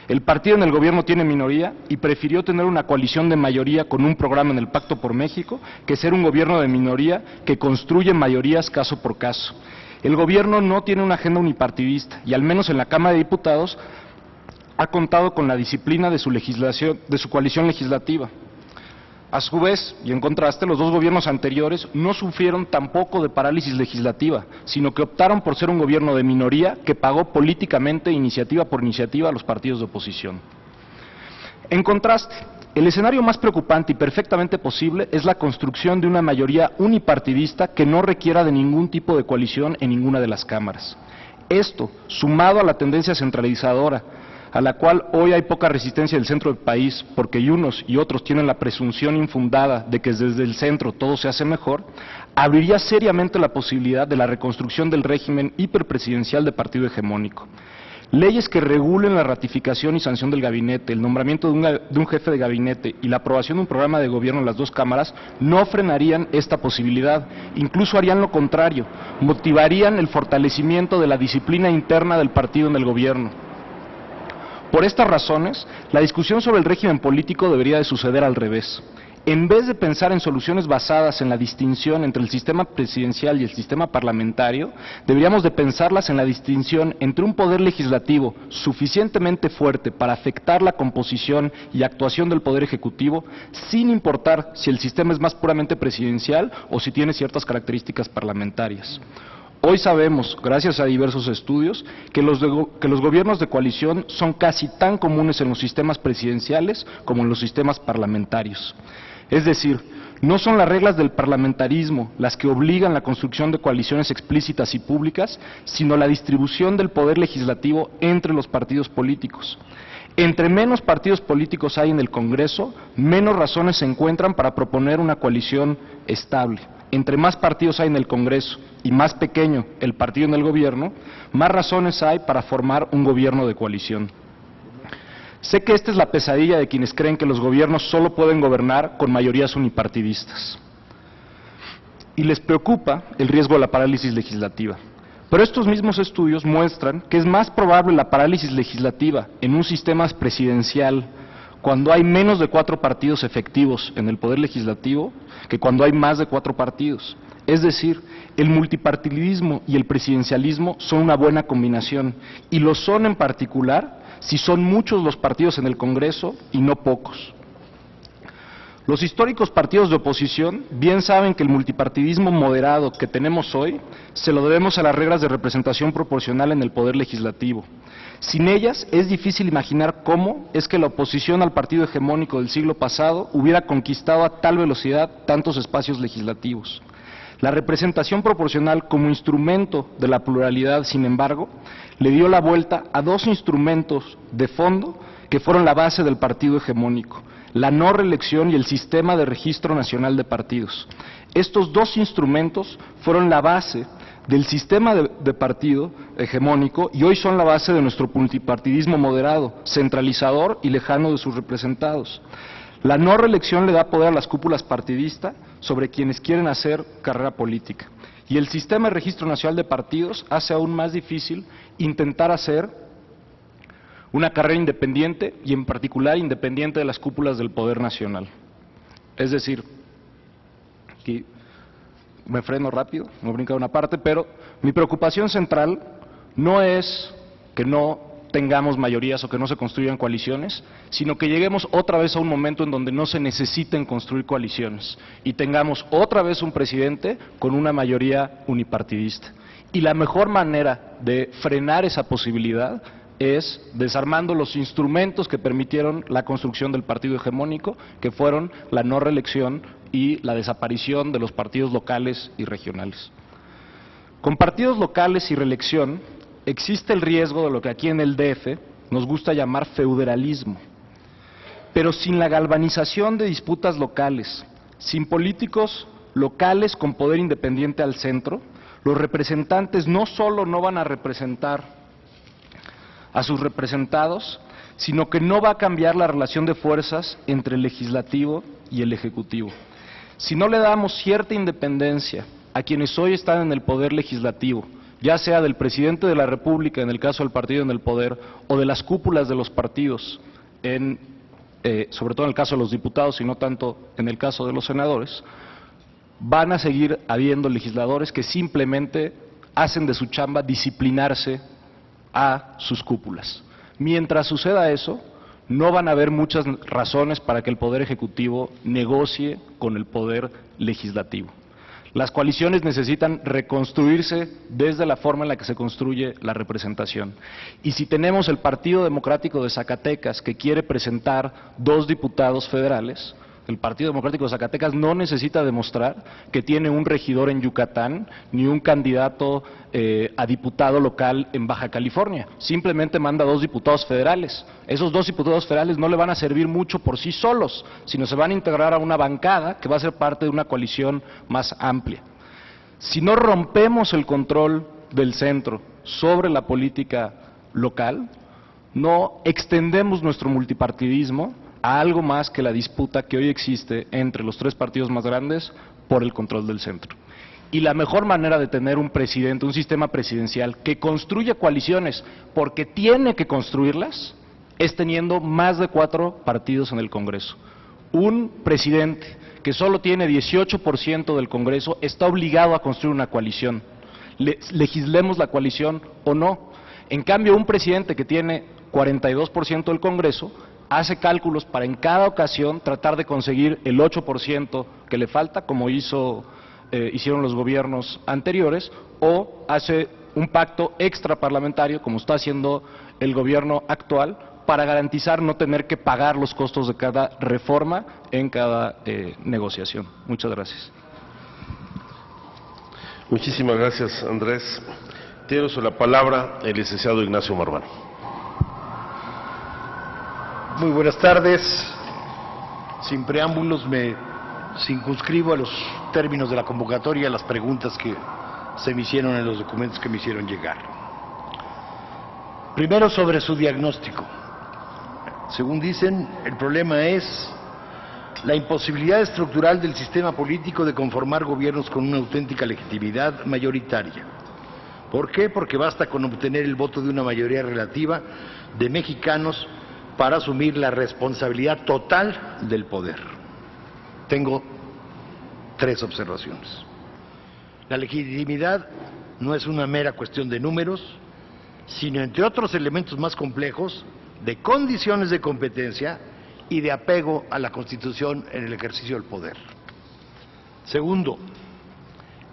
S4: El partido en el gobierno tiene minoría y prefirió tener una coalición de mayoría con un programa en el Pacto por México que ser un gobierno de minoría que construye mayorías caso por caso. El gobierno no tiene una agenda unipartidista y al menos en la Cámara de Diputados ha contado con la disciplina de su coalición legislativa. A su vez, y en contraste, los dos gobiernos anteriores no sufrieron tampoco de parálisis legislativa, sino que optaron por ser un gobierno de minoría que pagó políticamente, iniciativa por iniciativa, a los partidos de oposición. En contraste, el escenario más preocupante y perfectamente posible es la construcción de una mayoría unipartidista que no requiera de ningún tipo de coalición en ninguna de las cámaras. Esto, sumado a la tendencia centralizadora, a la cual hoy hay poca resistencia del centro del país, porque unos y otros tienen la presunción infundada de que desde el centro todo se hace mejor, abriría seriamente la posibilidad de la reconstrucción del régimen hiperpresidencial de partido hegemónico. Leyes que regulen la ratificación y sanción del gabinete, el nombramiento de un jefe de gabinete y la aprobación de un programa de gobierno en las dos cámaras no frenarían esta posibilidad, incluso harían lo contrario, motivarían el fortalecimiento de la disciplina interna del partido en el gobierno. Por estas razones, la discusión sobre el régimen político debería de suceder al revés. En vez de pensar en soluciones basadas en la distinción entre el sistema presidencial y el sistema parlamentario, deberíamos de pensarlas en la distinción entre un poder legislativo suficientemente fuerte para afectar la composición y actuación del poder ejecutivo, sin importar si el sistema es más puramente presidencial o si tiene ciertas características parlamentarias. Hoy sabemos, gracias a diversos estudios, que los gobiernos de coalición son casi tan comunes en los sistemas presidenciales como en los sistemas parlamentarios. Es decir, no son las reglas del parlamentarismo las que obligan la construcción de coaliciones explícitas y públicas, sino la distribución del poder legislativo entre los partidos políticos. Entre menos partidos políticos hay en el Congreso, menos razones se encuentran para proponer una coalición estable. Entre más partidos hay en el Congreso y más pequeño el partido en el gobierno, más razones hay para formar un gobierno de coalición. Sé que esta es la pesadilla de quienes creen que los gobiernos solo pueden gobernar con mayorías unipartidistas. Y les preocupa el riesgo de la parálisis legislativa. Pero estos mismos estudios muestran que es más probable la parálisis legislativa en un sistema presidencial cuando hay menos de 4 partidos efectivos en el poder legislativo que cuando hay más de 4 partidos. Es decir, el multipartidismo y el presidencialismo son una buena combinación, y lo son en particular si son muchos los partidos en el Congreso y no pocos. Los históricos partidos de oposición bien saben que el multipartidismo moderado que tenemos hoy se lo debemos a las reglas de representación proporcional en el poder legislativo. Sin ellas es difícil imaginar cómo es que la oposición al partido hegemónico del siglo pasado hubiera conquistado a tal velocidad tantos espacios legislativos. La representación proporcional como instrumento de la pluralidad, sin embargo, le dio la vuelta a 2 instrumentos de fondo que fueron la base del partido hegemónico: la no reelección y el sistema de registro nacional de partidos. Estos 2 instrumentos fueron la base del sistema de partido hegemónico y hoy son la base de nuestro multipartidismo moderado, centralizador y lejano de sus representados. La no reelección le da poder a las cúpulas partidistas sobre quienes quieren hacer carrera política. Y el sistema de registro nacional de partidos hace aún más difícil intentar hacer una carrera independiente y en particular independiente de las cúpulas del poder nacional. Es decir, aquí me freno rápido, me he brincado una parte, pero mi preocupación central no es que no tengamos mayorías o que no se construyan coaliciones, sino que lleguemos otra vez a un momento en donde no se necesiten construir coaliciones y tengamos otra vez un presidente con una mayoría unipartidista. Y la mejor manera de frenar esa posibilidad es desarmando los instrumentos que permitieron la construcción del partido hegemónico, que fueron la no reelección y la desaparición de los partidos locales y regionales. Con partidos locales y reelección existe el riesgo de lo que aquí en el DF nos gusta llamar feuderalismo, pero sin la galvanización de disputas locales, sin políticos locales con poder independiente al centro, los representantes no solo no van a representar a sus representados, sino que no va a cambiar la relación de fuerzas entre el legislativo y el ejecutivo. Si no le damos cierta independencia a quienes hoy están en el poder legislativo, ya sea del presidente de la República, en el caso del partido en el poder, o de las cúpulas de los partidos, sobre todo en el caso de los diputados y no tanto en el caso de los senadores, van a seguir habiendo legisladores que simplemente hacen de su chamba disciplinarse a sus cúpulas. Mientras suceda eso, no van a haber muchas razones para que el Poder Ejecutivo negocie con el Poder Legislativo. Las coaliciones necesitan reconstruirse desde la forma en la que se construye la representación. Y si tenemos el Partido Democrático de Zacatecas que quiere presentar 2 diputados federales, el Partido Democrático de Zacatecas no necesita demostrar que tiene un regidor en Yucatán ni un candidato a diputado local en Baja California. Simplemente manda 2 diputados federales. Esos 2 diputados federales no le van a servir mucho por sí solos, sino se van a integrar a una bancada que va a ser parte de una coalición más amplia. Si no rompemos el control del centro sobre la política local, no extendemos nuestro multipartidismo a algo más que la disputa que hoy existe entre los 3 partidos más grandes por el control del centro. Y la mejor manera de tener un presidente, un sistema presidencial que construya coaliciones porque tiene que construirlas, es teniendo más de 4 partidos en el Congreso. Un presidente que solo tiene 18% del Congreso está obligado a construir una coalición. Legislemos la coalición o no. En cambio, un presidente que tiene 42% del Congreso hace cálculos para en cada ocasión tratar de conseguir el 8% que le falta, como hicieron los gobiernos anteriores, o hace un pacto extraparlamentario, como está haciendo el gobierno actual, para garantizar no tener que pagar los costos de cada reforma en cada negociación. Muchas gracias.
S1: Muchísimas gracias, Andrés. Tiene la palabra el licenciado Ignacio Marván.
S5: Muy buenas tardes. Sin preámbulos me circunscribo a los términos de la convocatoria y a las preguntas que se me hicieron en los documentos que me hicieron llegar. Primero, sobre su diagnóstico. Según dicen, el problema es la imposibilidad estructural del sistema político de conformar gobiernos con una auténtica legitimidad mayoritaria. ¿Por qué? Porque basta con obtener el voto de una mayoría relativa de mexicanos para asumir la responsabilidad total del poder. Tengo 3 observaciones. La legitimidad no es una mera cuestión de números, sino, entre otros elementos más complejos, de condiciones de competencia y de apego a la Constitución en el ejercicio del poder. Segundo,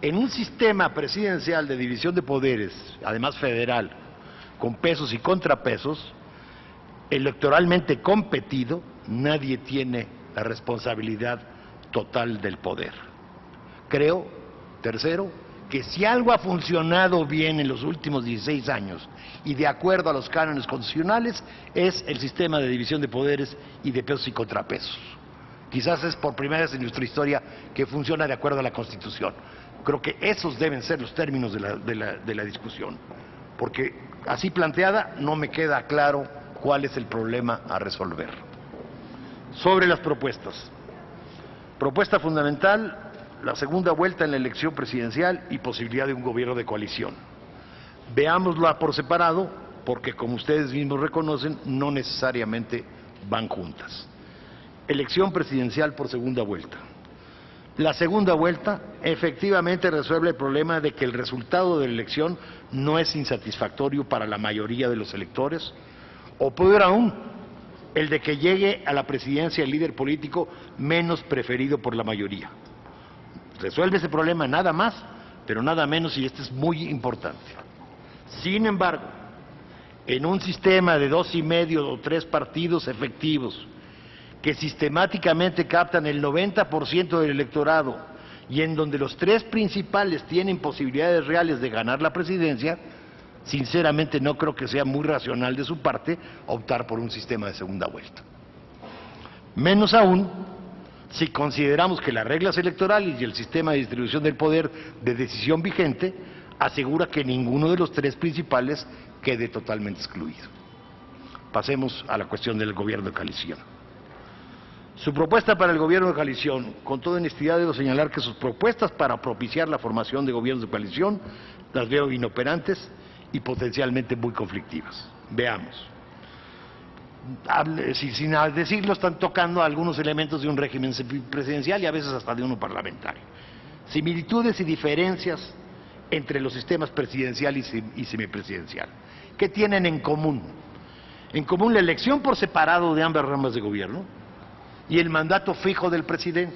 S5: en un sistema presidencial de división de poderes, además federal, con pesos y contrapesos, electoralmente competido, nadie tiene la responsabilidad total del poder. Creo, tercero, que si algo ha funcionado bien en los últimos 16 años y de acuerdo a los cánones constitucionales, es el sistema de división de poderes y de pesos y contrapesos. Quizás es por primera vez en nuestra historia que funciona de acuerdo a la Constitución. Creo que esos deben ser los términos de la discusión, porque así planteada no me queda claro cuál es el problema a resolver. Sobre las propuestas. Propuesta fundamental, la segunda vuelta en la elección presidencial y posibilidad de un gobierno de coalición. Veámosla por separado, porque como ustedes mismos reconocen, no necesariamente van juntas. Elección presidencial por segunda vuelta. La segunda vuelta efectivamente resuelve el problema de que el resultado de la elección no es insatisfactorio para la mayoría de los electores, o peor aún, el de que llegue a la presidencia el líder político menos preferido por la mayoría. Resuelve ese problema nada más, pero nada menos, y este es muy importante. Sin embargo, en un sistema de 2,5 o 3 partidos efectivos, que sistemáticamente captan el 90% del electorado y en donde los 3 principales tienen posibilidades reales de ganar la presidencia, sinceramente no creo que sea muy racional de su parte optar por un sistema de segunda vuelta. Menos aún si consideramos que las reglas electorales y el sistema de distribución del poder de decisión vigente asegura que ninguno de los 3 principales quede totalmente excluido. Pasemos a la cuestión del gobierno de coalición. Su propuesta para el gobierno de coalición, con toda honestidad debo señalar que sus propuestas para propiciar la formación de gobiernos de coalición las veo inoperantes y potencialmente muy conflictivas. Veamos. Sin decirlo, están tocando algunos elementos de un régimen presidencial y a veces hasta de uno parlamentario. Similitudes y diferencias entre los sistemas presidencial y semipresidencial. ¿Qué tienen en común? En común la elección por separado de ambas ramas de gobierno y el mandato fijo del presidente.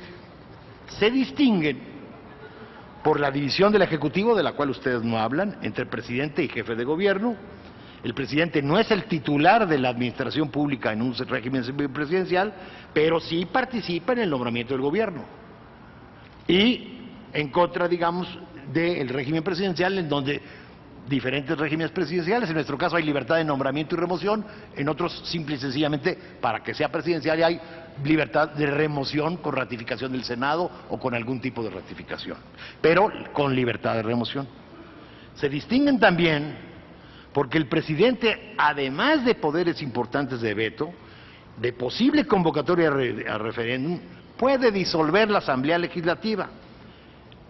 S5: Se distinguen por la división del Ejecutivo, de la cual ustedes no hablan, entre presidente y jefe de gobierno. El presidente no es el titular de la administración pública en un régimen semipresidencial, pero sí participa en el nombramiento del gobierno. Y en contra, digamos, del régimen presidencial, en donde diferentes regímenes presidenciales, en nuestro caso hay libertad de nombramiento y remoción, en otros simple y sencillamente, para que sea presidencial, hay libertad de remoción con ratificación del Senado o con algún tipo de ratificación, pero con libertad de remoción. Se distinguen también porque el presidente, además de poderes importantes de veto, de posible convocatoria a referéndum, puede disolver la Asamblea Legislativa.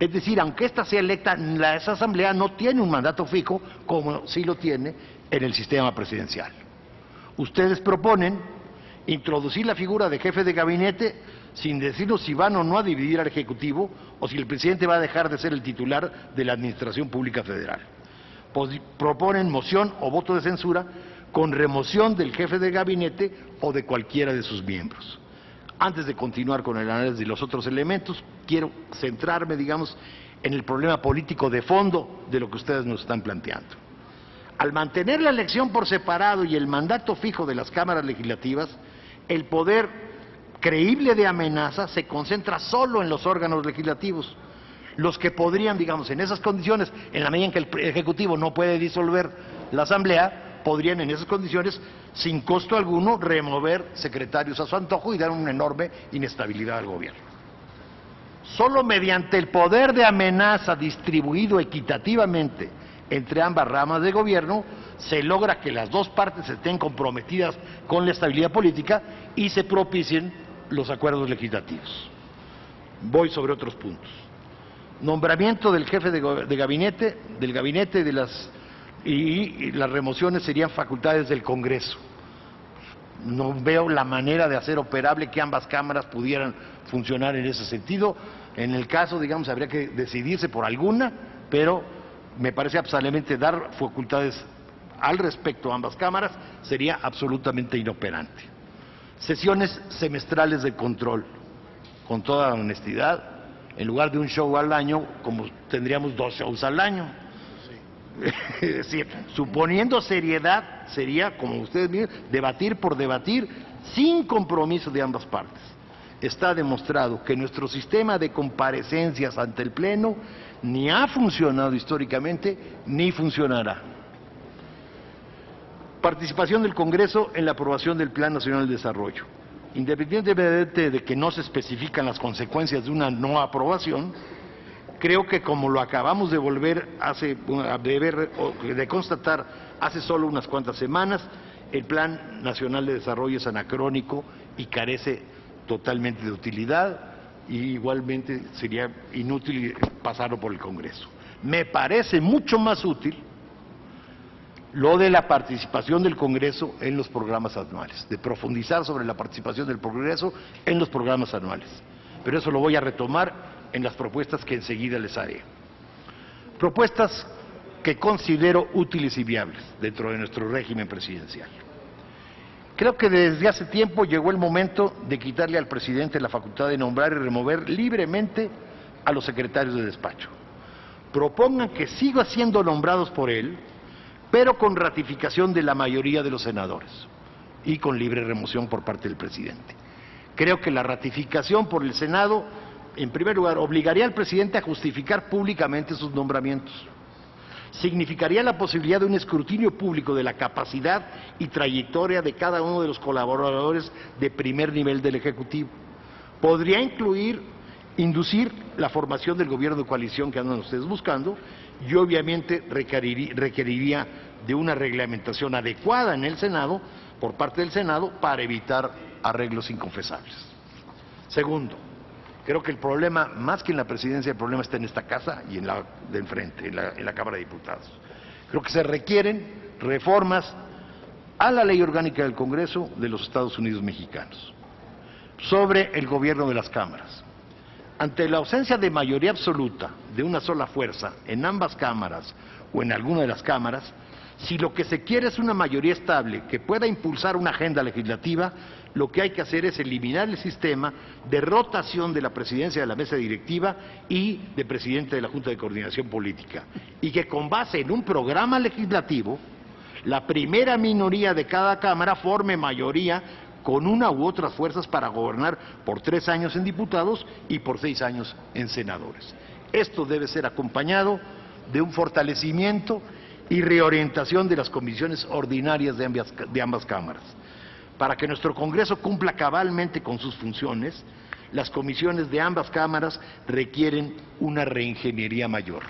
S5: Es decir, aunque ésta sea electa, esa Asamblea no tiene un mandato fijo como sí lo tiene en el sistema presidencial. Ustedes proponen introducir la figura de jefe de gabinete sin decirnos si van o no a dividir al Ejecutivo o si el presidente va a dejar de ser el titular de la Administración Pública Federal. Proponen moción o voto de censura con remoción del jefe de gabinete o de cualquiera de sus miembros. Antes de continuar con el análisis de los otros elementos, quiero centrarme, digamos, en el problema político de fondo de lo que ustedes nos están planteando. Al mantener la elección por separado y el mandato fijo de las cámaras legislativas, el poder creíble de amenaza se concentra solo en los órganos legislativos, los que podrían, digamos, en esas condiciones, en la medida en que el Ejecutivo no puede disolver la Asamblea, podrían en esas condiciones, sin costo alguno, remover secretarios a su antojo y dar una enorme inestabilidad al gobierno. Solo mediante el poder de amenaza distribuido equitativamente entre ambas ramas de gobierno se logra que las dos partes estén comprometidas con la estabilidad política y se propicien los acuerdos legislativos. Voy sobre otros puntos. Nombramiento del jefe de gabinete, del gabinete y las remociones serían facultades del Congreso. No veo la manera de hacer operable que ambas cámaras pudieran funcionar en ese sentido. En el caso, digamos, habría que decidirse por alguna, pero me parece absolutamente dar facultades al respecto a ambas cámaras sería absolutamente inoperante. Sesiones semestrales de control, con toda honestidad, en lugar de un show al año, como tendríamos 2 shows al año. Es decir, suponiendo seriedad, sería, como ustedes miren, debatir por debatir, sin compromiso de ambas partes. Está demostrado que nuestro sistema de comparecencias ante el Pleno ni ha funcionado históricamente, ni funcionará. Participación del Congreso en la aprobación del Plan Nacional de Desarrollo. Independientemente de que no se especifican las consecuencias de una no aprobación, creo que como lo acabamos de de constatar hace solo unas cuantas semanas, el Plan Nacional de Desarrollo es anacrónico y carece totalmente de utilidad, y igualmente sería inútil pasarlo por el Congreso. Me parece mucho más útil lo de la participación del Congreso en los programas anuales, de profundizar sobre la participación del Congreso en los programas anuales. Pero eso lo voy a retomar en las propuestas que enseguida les haré. Propuestas que considero útiles y viables dentro de nuestro régimen presidencial. Creo que desde hace tiempo llegó el momento de quitarle al presidente la facultad de nombrar y remover libremente a los secretarios de despacho. Propongan que sigan siendo nombrados por él, pero con ratificación de la mayoría de los senadores y con libre remoción por parte del presidente. Creo que la ratificación por el Senado, en primer lugar, obligaría al presidente a justificar públicamente sus nombramientos. Significaría la posibilidad de un escrutinio público de la capacidad y trayectoria de cada uno de los colaboradores de primer nivel del Ejecutivo. Podría inducir la formación del gobierno de coalición que andan ustedes buscando, y obviamente requeriría de una reglamentación adecuada en el Senado, por parte del Senado, para evitar arreglos inconfesables. Segundo, creo que el problema, más que en la presidencia, el problema está en esta casa y en la de enfrente, en la Cámara de Diputados. Creo que se requieren reformas a la Ley Orgánica del Congreso de los Estados Unidos Mexicanos sobre el gobierno de las cámaras. Ante la ausencia de mayoría absoluta de una sola fuerza en ambas cámaras o en alguna de las cámaras, si lo que se quiere es una mayoría estable que pueda impulsar una agenda legislativa, lo que hay que hacer es eliminar el sistema de rotación de la presidencia de la mesa directiva y de presidente de la Junta de Coordinación Política, y que con base en un programa legislativo, la primera minoría de cada cámara forme mayoría con una u otras fuerzas para gobernar por 3 años en diputados y por 6 años en senadores. Esto debe ser acompañado de un fortalecimiento y reorientación de las comisiones ordinarias de ambas cámaras. Para que nuestro Congreso cumpla cabalmente con sus funciones, las comisiones de ambas cámaras requieren una reingeniería mayor.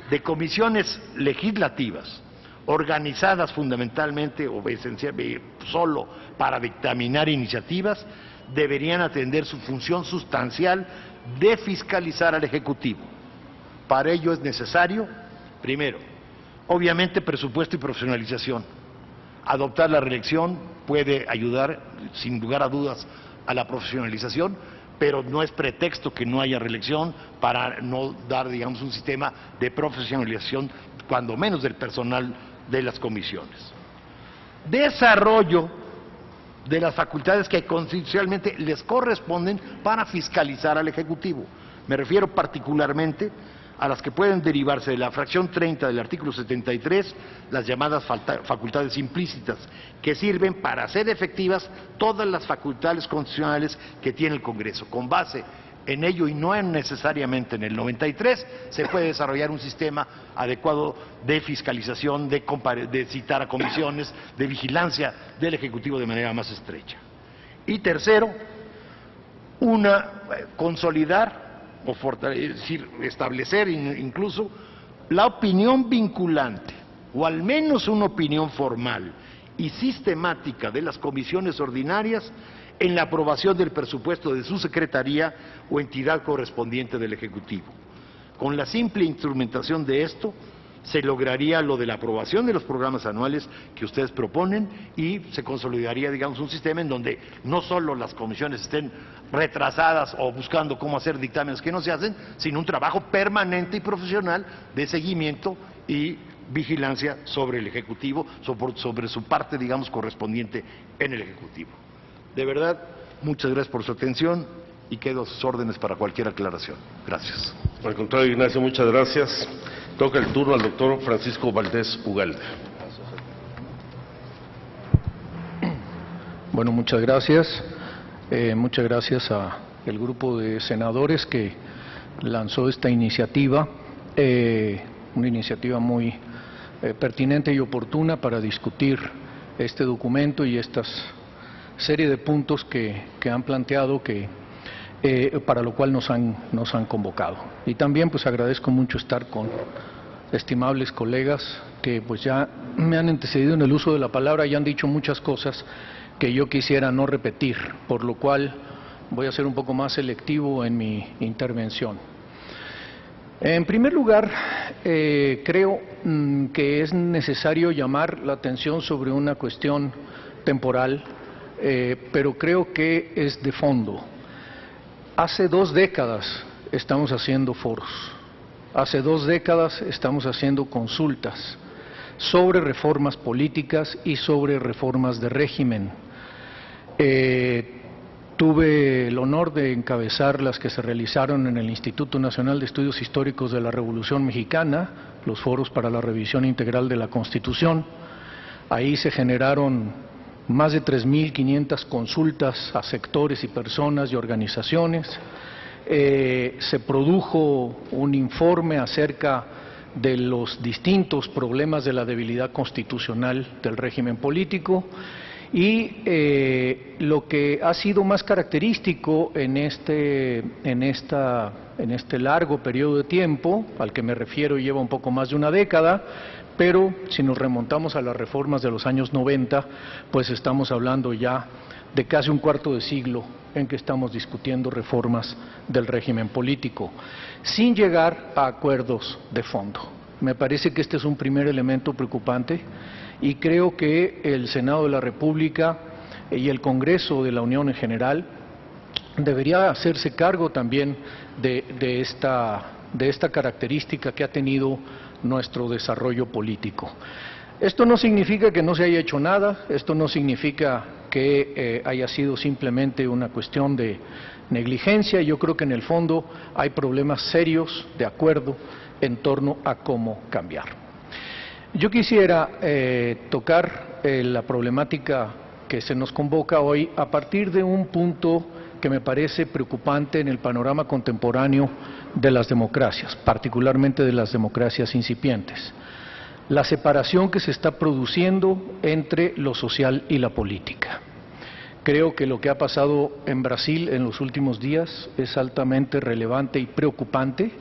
S5: De comisiones legislativas, organizadas fundamentalmente o esencialmente solo para dictaminar iniciativas, deberían atender su función sustancial de fiscalizar al Ejecutivo. Para ello es necesario, primero, obviamente presupuesto y profesionalización. Adoptar la reelección puede ayudar, sin lugar a dudas, a la profesionalización, pero no es pretexto que no haya reelección para no dar, digamos, un sistema de profesionalización, cuando menos del personal de las comisiones. Desarrollo de las facultades que constitucionalmente les corresponden para fiscalizar al Ejecutivo. Me refiero particularmente a las que pueden derivarse de la fracción 30 del artículo 73, las llamadas facultades implícitas, que sirven para hacer efectivas todas las facultades constitucionales que tiene el Congreso. Con base en ello, y no necesariamente en el 93, se puede desarrollar un sistema adecuado de fiscalización, de citar a comisiones, de vigilancia del Ejecutivo de manera más estrecha. Y tercero, consolidar o fortalecer, es decir, establecer incluso la opinión vinculante, o al menos una opinión formal y sistemática de las comisiones ordinarias en la aprobación del presupuesto de su secretaría o entidad correspondiente del Ejecutivo. Con la simple instrumentación de esto, se lograría lo de la aprobación de los programas anuales que ustedes proponen y se consolidaría, digamos, un sistema en donde no solo las comisiones estén retrasadas o buscando cómo hacer dictámenes que no se hacen, sino un trabajo permanente y profesional de seguimiento y vigilancia sobre el Ejecutivo, sobre su parte, digamos, correspondiente en el Ejecutivo. De verdad, muchas gracias por su atención y quedo a sus órdenes para cualquier aclaración. Gracias.
S1: Al contrario, Ignacio, muchas gracias. Toca el turno al doctor Francisco Valdés Ugalde.
S6: Bueno, muchas gracias. Muchas gracias al grupo de senadores que lanzó esta iniciativa, una iniciativa muy pertinente y oportuna para discutir este documento y esta serie de puntos que han planteado para lo cual nos han convocado. Y también pues agradezco mucho estar con estimables colegas que pues ya me han antecedido en el uso de la palabra y han dicho muchas cosas que yo quisiera no repetir, por lo cual voy a ser un poco más selectivo en mi intervención. En primer lugar, creo que es necesario llamar la atención sobre una cuestión temporal, pero creo que es de fondo. Hace 2 décadas estamos haciendo foros, hace 2 décadas estamos haciendo consultas sobre reformas políticas y sobre reformas de régimen. Tuve el honor de encabezar las que se realizaron en el Instituto Nacional de Estudios Históricos de la Revolución Mexicana, los foros para la revisión integral de la Constitución. Ahí se generaron más de 3.500 consultas a sectores y personas y organizaciones. Se produjo un informe acerca de los distintos problemas de la debilidad constitucional del régimen político y lo que ha sido más característico en este largo periodo de tiempo, al que me refiero lleva un poco más de una década, pero si nos remontamos a las reformas de los años 90, pues estamos hablando ya de casi un cuarto de siglo en que estamos discutiendo reformas del régimen político, sin llegar a acuerdos de fondo. Me parece que este es un primer elemento preocupante y creo que el Senado de la República y el Congreso de la Unión en general debería hacerse cargo también de esta característica que ha tenido nuestro desarrollo político. Esto no significa que no se haya hecho nada, esto no significa que haya sido simplemente una cuestión de negligencia. Yo creo que en el fondo hay problemas serios de acuerdo en torno a cómo cambiar. Yo quisiera tocar la problemática que se nos convoca hoy a partir de un punto que me parece preocupante en el panorama contemporáneo de las democracias, particularmente de las democracias incipientes. La separación que se está produciendo entre lo social y la política. Creo que lo que ha pasado en Brasil en los últimos días es altamente relevante y preocupante,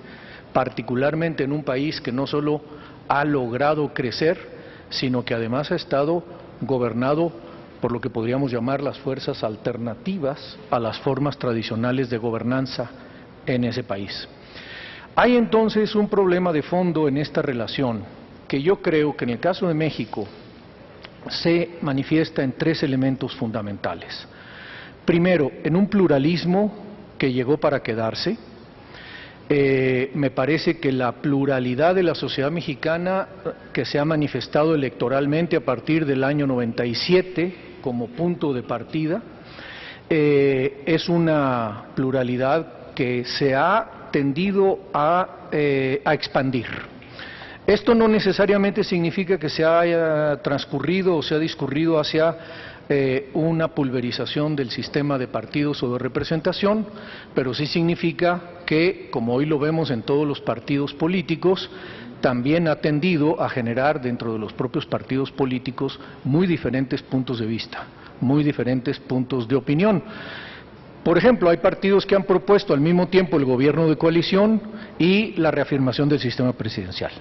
S6: particularmente en un país que no solo ha logrado crecer, sino que además ha estado gobernado por lo que podríamos llamar las fuerzas alternativas a las formas tradicionales de gobernanza en ese país. Hay entonces un problema de fondo en esta relación que yo creo que en el caso de México se manifiesta en 3 elementos fundamentales. Primero, en un pluralismo que llegó para quedarse. Me parece que la pluralidad de la sociedad mexicana que se ha manifestado electoralmente a partir del año 97 como punto de partida es una pluralidad que se ha tendido a expandir. Esto no necesariamente significa que se haya transcurrido o se ha discurrido hacia una pulverización del sistema de partidos o de representación, pero sí significa que, como hoy lo vemos en todos los partidos políticos, también ha tendido a generar dentro de los propios partidos políticos muy diferentes puntos de vista, muy diferentes puntos de opinión. Por ejemplo, hay partidos que han propuesto al mismo tiempo el gobierno de coalición y la reafirmación del sistema presidencial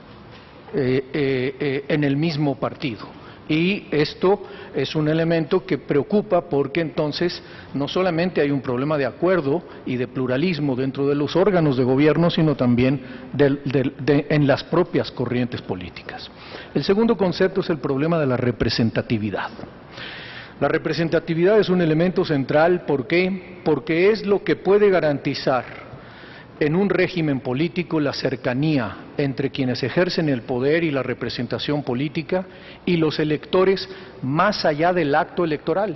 S6: en el mismo partido. Y esto es un elemento que preocupa porque entonces no solamente hay un problema de acuerdo y de pluralismo dentro de los órganos de gobierno, sino también en las propias corrientes políticas. El segundo concepto es el problema de la representatividad. La representatividad es un elemento central, ¿por qué? Porque es lo que puede garantizar en un régimen político la cercanía entre quienes ejercen el poder y la representación política y los electores más allá del acto electoral.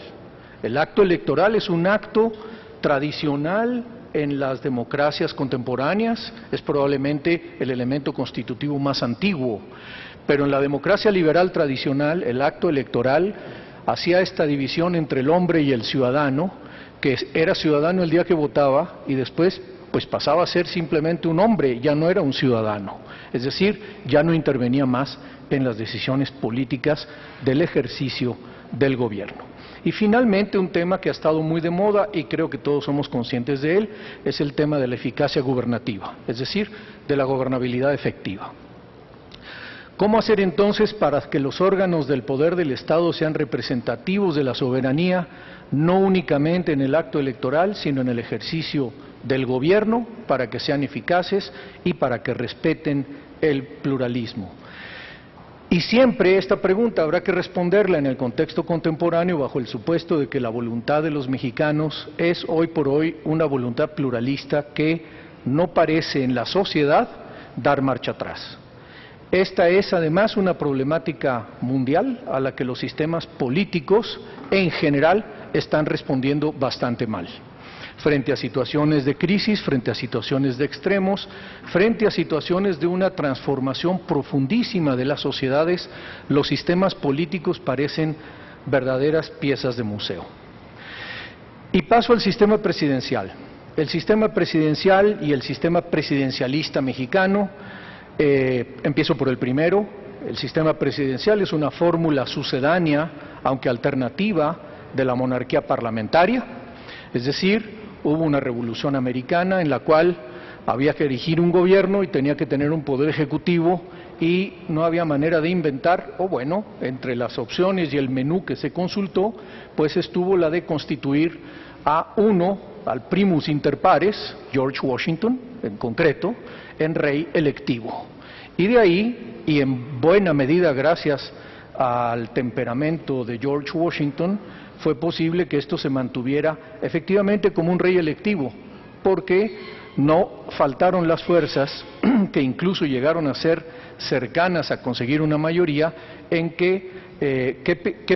S6: El acto electoral es un acto tradicional en las democracias contemporáneas, es probablemente el elemento constitutivo más antiguo, pero en la democracia liberal tradicional el acto electoral hacía esta división entre el hombre y el ciudadano, que era ciudadano el día que votaba y después pues pasaba a ser simplemente un hombre, ya no era un ciudadano. Es decir, ya no intervenía más en las decisiones políticas del ejercicio del gobierno. Y finalmente, un tema que ha estado muy de moda y creo que todos somos conscientes de él, es el tema de la eficacia gubernativa, es decir, de la gobernabilidad efectiva. ¿Cómo hacer entonces para que los órganos del poder del Estado sean representativos de la soberanía, no únicamente en el acto electoral, sino en el ejercicio del gobierno, para que sean eficaces y para que respeten el pluralismo? Y siempre esta pregunta habrá que responderla en el contexto contemporáneo bajo el supuesto de que la voluntad de los mexicanos es hoy por hoy una voluntad pluralista que no parece en la sociedad dar marcha atrás. Esta es además una problemática mundial a la que los sistemas políticos en general están respondiendo bastante mal. Frente a situaciones de crisis, frente a situaciones de extremos, frente a situaciones de una transformación profundísima de las sociedades, los sistemas políticos parecen verdaderas piezas de museo. Y paso al sistema presidencial. El sistema presidencial y el sistema presidencialista mexicano, empiezo por el primero. El sistema presidencial es una fórmula sucedánea, aunque alternativa, de la monarquía parlamentaria, es decir, hubo una revolución americana en la cual había que erigir un gobierno y tenía que tener un poder ejecutivo y no había manera de inventar, o bueno, entre las opciones y el menú que se consultó, pues estuvo la de constituir a uno, al primus inter pares, George Washington en concreto, en rey electivo. Y de ahí, y en buena medida gracias al temperamento de George Washington, fue posible que esto se mantuviera efectivamente como un rey electivo, porque no faltaron las fuerzas que incluso llegaron a ser cercanas a conseguir una mayoría en que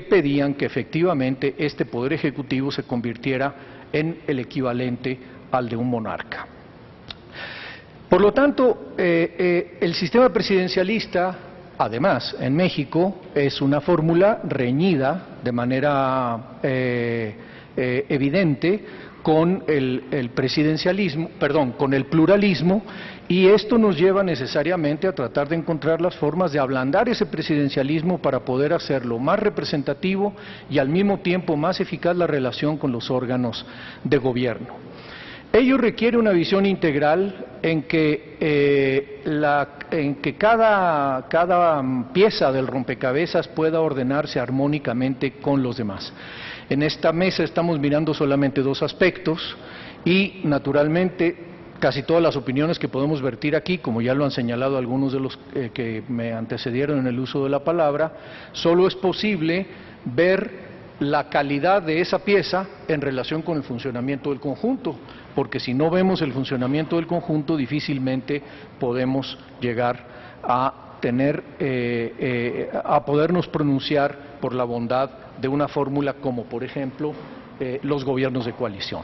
S6: pedían que efectivamente este poder ejecutivo se convirtiera en el equivalente al de un monarca. Por lo tanto, el sistema presidencialista, además, en México, es una fórmula reñida de manera evidente con el presidencialismo, perdón, con el pluralismo, y esto nos lleva necesariamente a tratar de encontrar las formas de ablandar ese presidencialismo para poder hacerlo más representativo y al mismo tiempo más eficaz la relación con los órganos de gobierno. Ello requiere una visión integral en que cada pieza del rompecabezas pueda ordenarse armónicamente con los demás. En esta mesa estamos mirando solamente dos aspectos y, naturalmente, casi todas las opiniones que podemos vertir aquí, como ya lo han señalado algunos de los que me antecedieron en el uso de la palabra, solo es posible ver la calidad de esa pieza en relación con el funcionamiento del conjunto, porque si no vemos el funcionamiento del conjunto, difícilmente podemos llegar a a podernos pronunciar por la bondad de una fórmula como, por ejemplo, los gobiernos de coalición.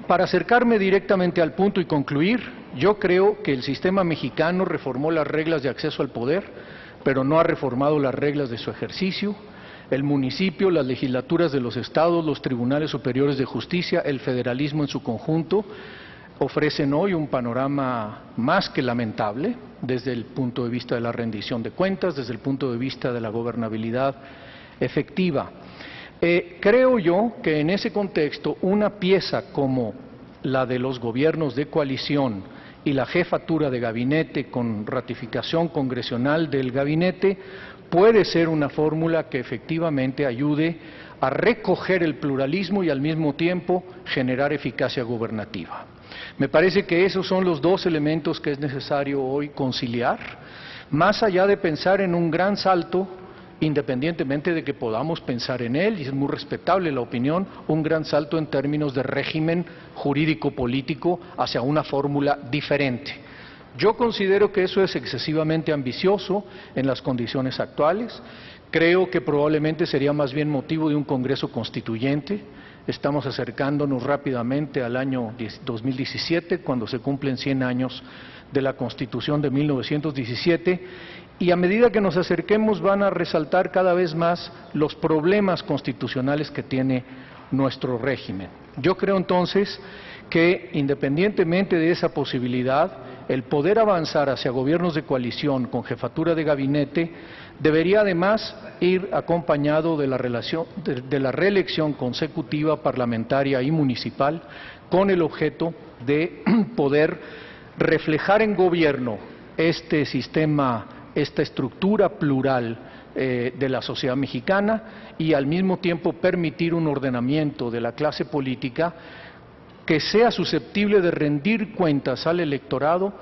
S6: Para acercarme directamente al punto y concluir, yo creo que el sistema mexicano reformó las reglas de acceso al poder, pero no ha reformado las reglas de su ejercicio. El municipio, las legislaturas de los estados, los tribunales superiores de justicia, el federalismo en su conjunto, ofrecen hoy un panorama más que lamentable desde el punto de vista de la rendición de cuentas, desde el punto de vista de la gobernabilidad efectiva. Creo yo que en ese contexto una pieza como la de los gobiernos de coalición y la jefatura de gabinete con ratificación congresional del gabinete puede ser una fórmula que efectivamente ayude a recoger el pluralismo y al mismo tiempo generar eficacia gubernativa. Me parece que esos son los dos elementos que es necesario hoy conciliar, más allá de pensar en un gran salto, independientemente de que podamos pensar en él, y es muy respetable la opinión, un gran salto en términos de régimen jurídico-político hacia una fórmula diferente. Yo considero que eso es excesivamente ambicioso en las condiciones actuales. Creo que probablemente sería más bien motivo de un Congreso Constituyente. Estamos acercándonos rápidamente al año 2017, cuando se cumplen 100 años de la Constitución de 1917, y a medida que nos acerquemos van a resaltar cada vez más los problemas constitucionales que tiene nuestro régimen. Yo creo entonces que, independientemente de esa posibilidad, el poder avanzar hacia gobiernos de coalición con jefatura de gabinete debería además ir acompañado de la reelección consecutiva parlamentaria y municipal, con el objeto de poder reflejar en gobierno este sistema, esta estructura plural de la sociedad mexicana, y al mismo tiempo permitir un ordenamiento de la clase política que sea susceptible de rendir cuentas al electorado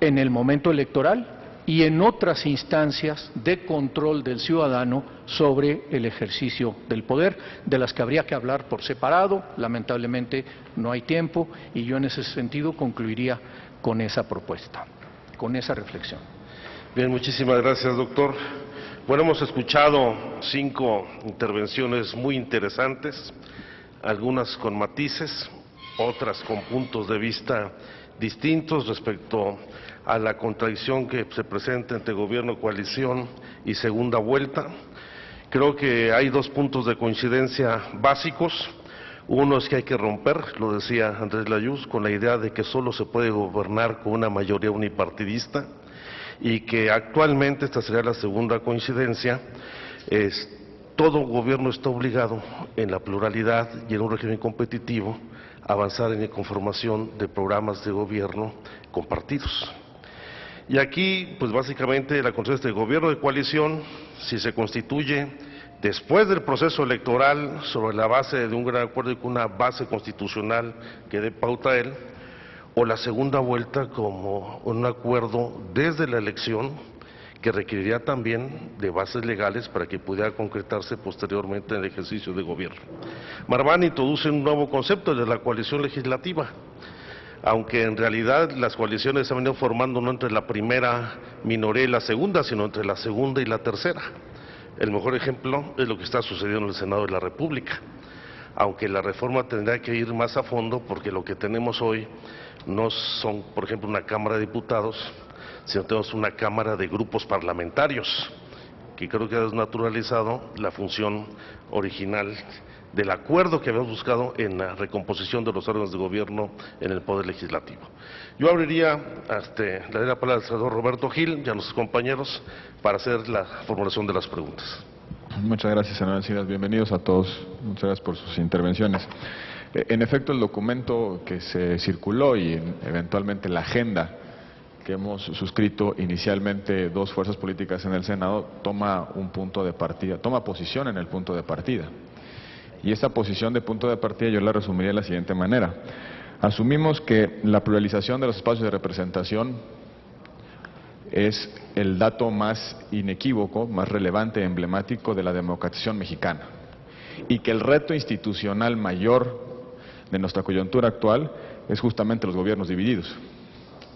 S6: en el momento electoral y en otras instancias de control del ciudadano sobre el ejercicio del poder, de las que habría que hablar por separado. Lamentablemente no hay tiempo, y yo en ese sentido concluiría con esa propuesta, con esa reflexión.
S1: Bien, muchísimas gracias, doctor. Bueno, hemos escuchado 5 intervenciones muy interesantes, algunas con matices, otras con puntos de vista distintos respecto a la contradicción que se presenta entre gobierno, coalición y segunda vuelta. Creo que hay 2 puntos de coincidencia básicos. Uno es que hay que romper, lo decía Andrés Layuz, con la idea de que solo se puede gobernar con una mayoría unipartidista, y que actualmente, esta sería la segunda coincidencia, todo gobierno está obligado en la pluralidad y en un régimen competitivo a avanzar en la conformación de programas de gobierno compartidos. Y aquí, pues básicamente la concepción de gobierno de coalición, si se constituye después del proceso electoral sobre la base de un gran acuerdo y con una base constitucional que dé pauta a él, o la segunda vuelta como un acuerdo desde la elección que requeriría también de bases legales para que pudiera concretarse posteriormente en el ejercicio de gobierno. Marván introduce un nuevo concepto de la coalición legislativa, aunque en realidad las coaliciones se han venido formando no entre la primera minoría y la segunda, sino entre la segunda y la tercera. El mejor ejemplo es lo que está sucediendo en el Senado de la República, aunque la reforma tendrá que ir más a fondo, porque lo que tenemos hoy no son, por ejemplo, una Cámara de Diputados, sino tenemos una Cámara de grupos parlamentarios, que creo que ha desnaturalizado la función original del acuerdo que habíamos buscado en la recomposición de los órganos de gobierno en el Poder Legislativo. Yo abriría, le daría la palabra al senador Roberto Gil y a nuestros compañeros para hacer la formulación de las preguntas.
S7: Muchas gracias, senador Encinas. Bienvenidos a todos. Muchas gracias por sus intervenciones. En efecto, el documento que se circuló y eventualmente la agenda que hemos suscrito inicialmente 2 fuerzas políticas en el Senado toma un punto de partida, toma posición en el punto de partida. Y esta posición de punto de partida yo la resumiría de la siguiente manera. Asumimos que la pluralización de los espacios de representación es el dato más inequívoco, más relevante e emblemático de la democratización mexicana, y que el reto institucional mayor de nuestra coyuntura actual es justamente los gobiernos divididos,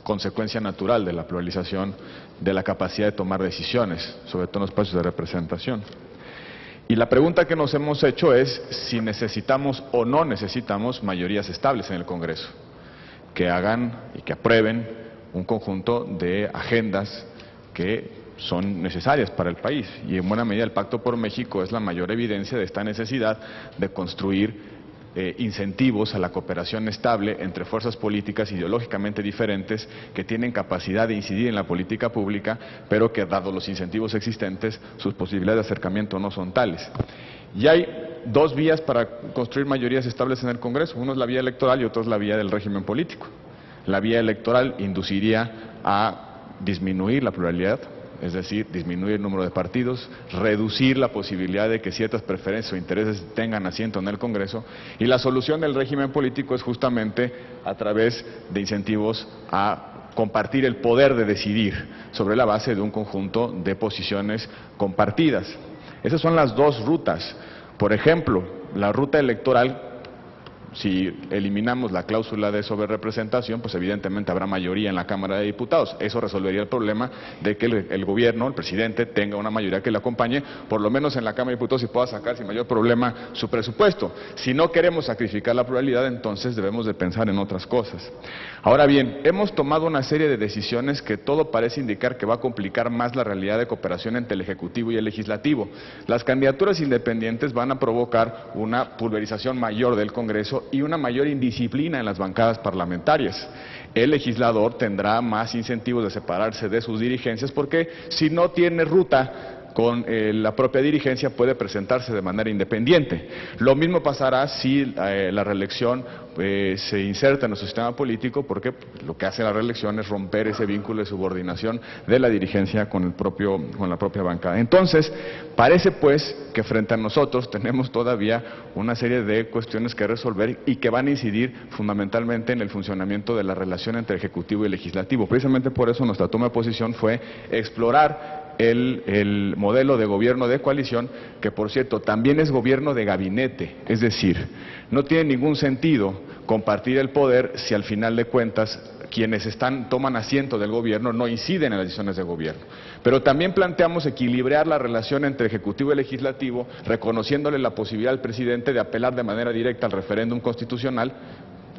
S7: consecuencia natural de la pluralización de la capacidad de tomar decisiones, sobre todo en los espacios de representación. Y la pregunta que nos hemos hecho es si necesitamos o no necesitamos mayorías estables en el Congreso, que hagan y que aprueben un conjunto de agendas que son necesarias para el país. Y en buena medida el Pacto por México es la mayor evidencia de esta necesidad de construir incentivos a la cooperación estable entre fuerzas políticas ideológicamente diferentes que tienen capacidad de incidir en la política pública, pero que, dado los incentivos existentes, sus posibilidades de acercamiento no son tales. Y hay 2 vías para construir mayorías estables en el Congreso. Uno es la vía electoral y otro es la vía del régimen político. La vía electoral induciría a disminuir la pluralidad, es decir, disminuir el número de partidos, reducir la posibilidad de que ciertas preferencias o intereses tengan asiento en el Congreso, y la solución del régimen político es justamente a través de incentivos a compartir el poder de decidir sobre la base de un conjunto de posiciones compartidas. Esas son las dos rutas. Por ejemplo, la ruta electoral, si eliminamos la cláusula de sobrerepresentación, pues evidentemente habrá mayoría en la Cámara de Diputados. Eso resolvería el problema de que el gobierno, el presidente, tenga una mayoría que le acompañe, por lo menos en la Cámara de Diputados, y pueda sacar sin mayor problema su presupuesto. Si no queremos sacrificar la pluralidad, entonces debemos de pensar en otras cosas. Ahora bien, hemos tomado una serie de decisiones que todo parece indicar que va a complicar más la realidad de cooperación entre el Ejecutivo y el Legislativo. Las candidaturas independientes van a provocar una pulverización mayor del Congreso y una mayor indisciplina en las bancadas parlamentarias. El legislador tendrá más incentivos de separarse de sus dirigencias porque si no tiene ruta con la propia dirigencia puede presentarse de manera independiente. Lo mismo pasará si la reelección se inserta en nuestro sistema político, porque lo que hace la reelección es romper ese vínculo de subordinación de la dirigencia con la propia bancada. Entonces, parece pues que frente a nosotros tenemos todavía una serie de cuestiones que resolver y que van a incidir fundamentalmente en el funcionamiento de la relación entre Ejecutivo y Legislativo. Precisamente por eso nuestra toma de posición fue explorar el modelo de gobierno de coalición, que por cierto también es gobierno de gabinete, es decir, no tiene ningún sentido compartir el poder si al final de cuentas quienes toman asiento del gobierno no inciden en las decisiones de gobierno. Pero también planteamos equilibrar la relación entre Ejecutivo y Legislativo, reconociéndole la posibilidad al presidente de apelar de manera directa al referéndum constitucional,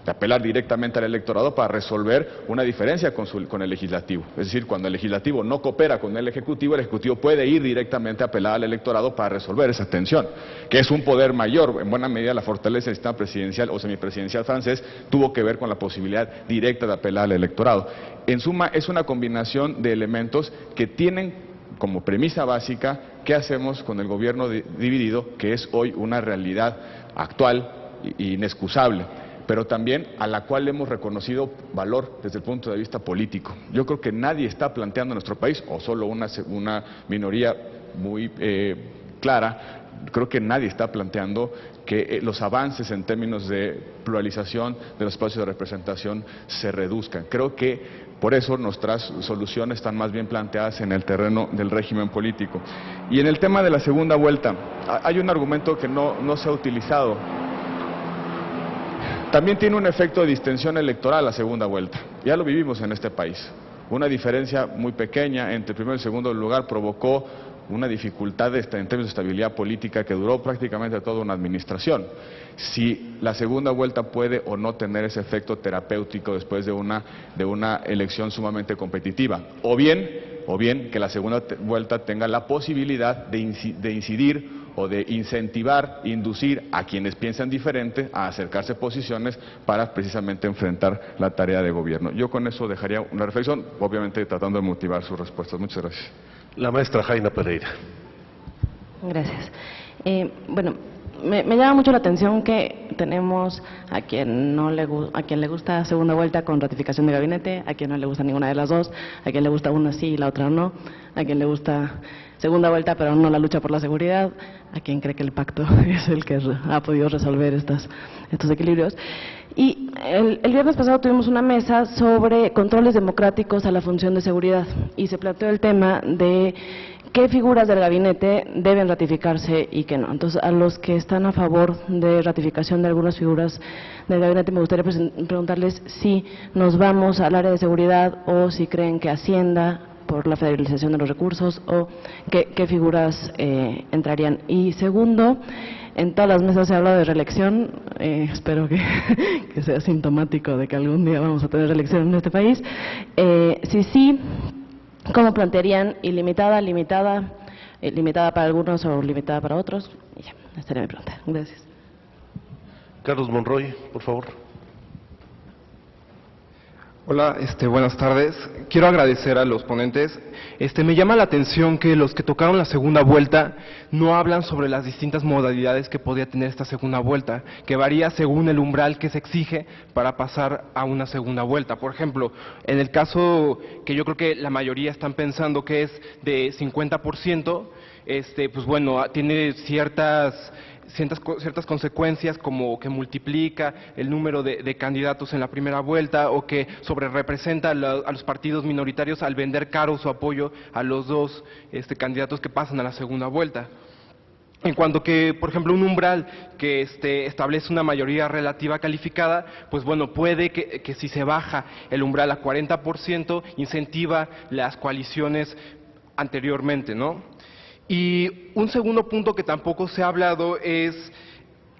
S7: de apelar directamente al electorado para resolver una diferencia con el Legislativo. Es decir, cuando el Legislativo no coopera con el Ejecutivo puede ir directamente a apelar al electorado para resolver esa tensión, que es un poder mayor. En buena medida la fortaleza del sistema presidencial o semipresidencial francés tuvo que ver con la posibilidad directa de apelar al electorado. En suma, es una combinación de elementos que tienen como premisa básica qué hacemos con el gobierno dividido, que es hoy una realidad actual e inexcusable, pero también a la cual hemos reconocido valor desde el punto de vista político. Yo creo que nadie está planteando en nuestro país, o solo una minoría muy clara, creo que nadie está planteando que los avances en términos de pluralización de los espacios de representación se reduzcan. Creo que por eso nuestras soluciones están más bien planteadas en el terreno del régimen político. Y en el tema de la segunda vuelta, hay un argumento que no se ha utilizado. También tiene un efecto de distensión electoral la segunda vuelta. Ya lo vivimos en este país. Una diferencia muy pequeña entre el primero y el segundo lugar provocó una dificultad en términos de estabilidad política que duró prácticamente toda una administración. Si la segunda vuelta puede o no tener ese efecto terapéutico después de una elección sumamente competitiva, o bien que la segunda vuelta tenga la posibilidad de incidir o de incentivar, inducir a quienes piensan diferente a acercarse a posiciones para precisamente enfrentar la tarea de gobierno. Yo con eso dejaría una reflexión, obviamente tratando de motivar sus respuestas. Muchas gracias.
S1: La maestra Jaina Pereira.
S8: Gracias. Bueno, me llama mucho la atención que tenemos a quien le gusta segunda vuelta con ratificación de gabinete, a quien no le gusta ninguna de las dos, a quien le gusta una sí y la otra no, a quien le gusta segunda vuelta pero no la lucha por la seguridad, a quien cree que el pacto es el que ha podido resolver estos equilibrios. Y el viernes pasado tuvimos una mesa sobre controles democráticos a la función de seguridad y se planteó el tema de qué figuras del gabinete deben ratificarse y qué no. Entonces, a los que están a favor de ratificación de algunas figuras del gabinete me gustaría preguntarles si nos vamos al área de seguridad o si creen que Hacienda por la federalización de los recursos o qué figuras entrarían. Y segundo, en todas las mesas se ha hablado de reelección, espero que sea sintomático de que algún día vamos a tener reelección en este país. Si sí, ¿cómo plantearían ilimitada, limitada para algunos o limitada para otros? Y ya, esta sería mi pregunta. Gracias.
S1: Carlos Monroy, por favor.
S9: Hola, buenas tardes. Quiero agradecer a los ponentes. Me llama la atención que los que tocaron la segunda vuelta no hablan sobre las distintas modalidades que podría tener esta segunda vuelta, que varía según el umbral que se exige para pasar a una segunda vuelta. Por ejemplo, en el caso que yo creo que la mayoría están pensando que es de 50%, pues bueno, tiene ciertas consecuencias, como que multiplica el número de candidatos en la primera vuelta, o que sobrerepresenta a los partidos minoritarios al vender caro su apoyo a los dos candidatos que pasan a la segunda vuelta. En cuanto que, por ejemplo, un umbral que establece una mayoría relativa calificada, pues bueno, puede que si se baja el umbral a 40%, incentiva las coaliciones anteriormente, ¿no? Y un segundo punto que tampoco se ha hablado es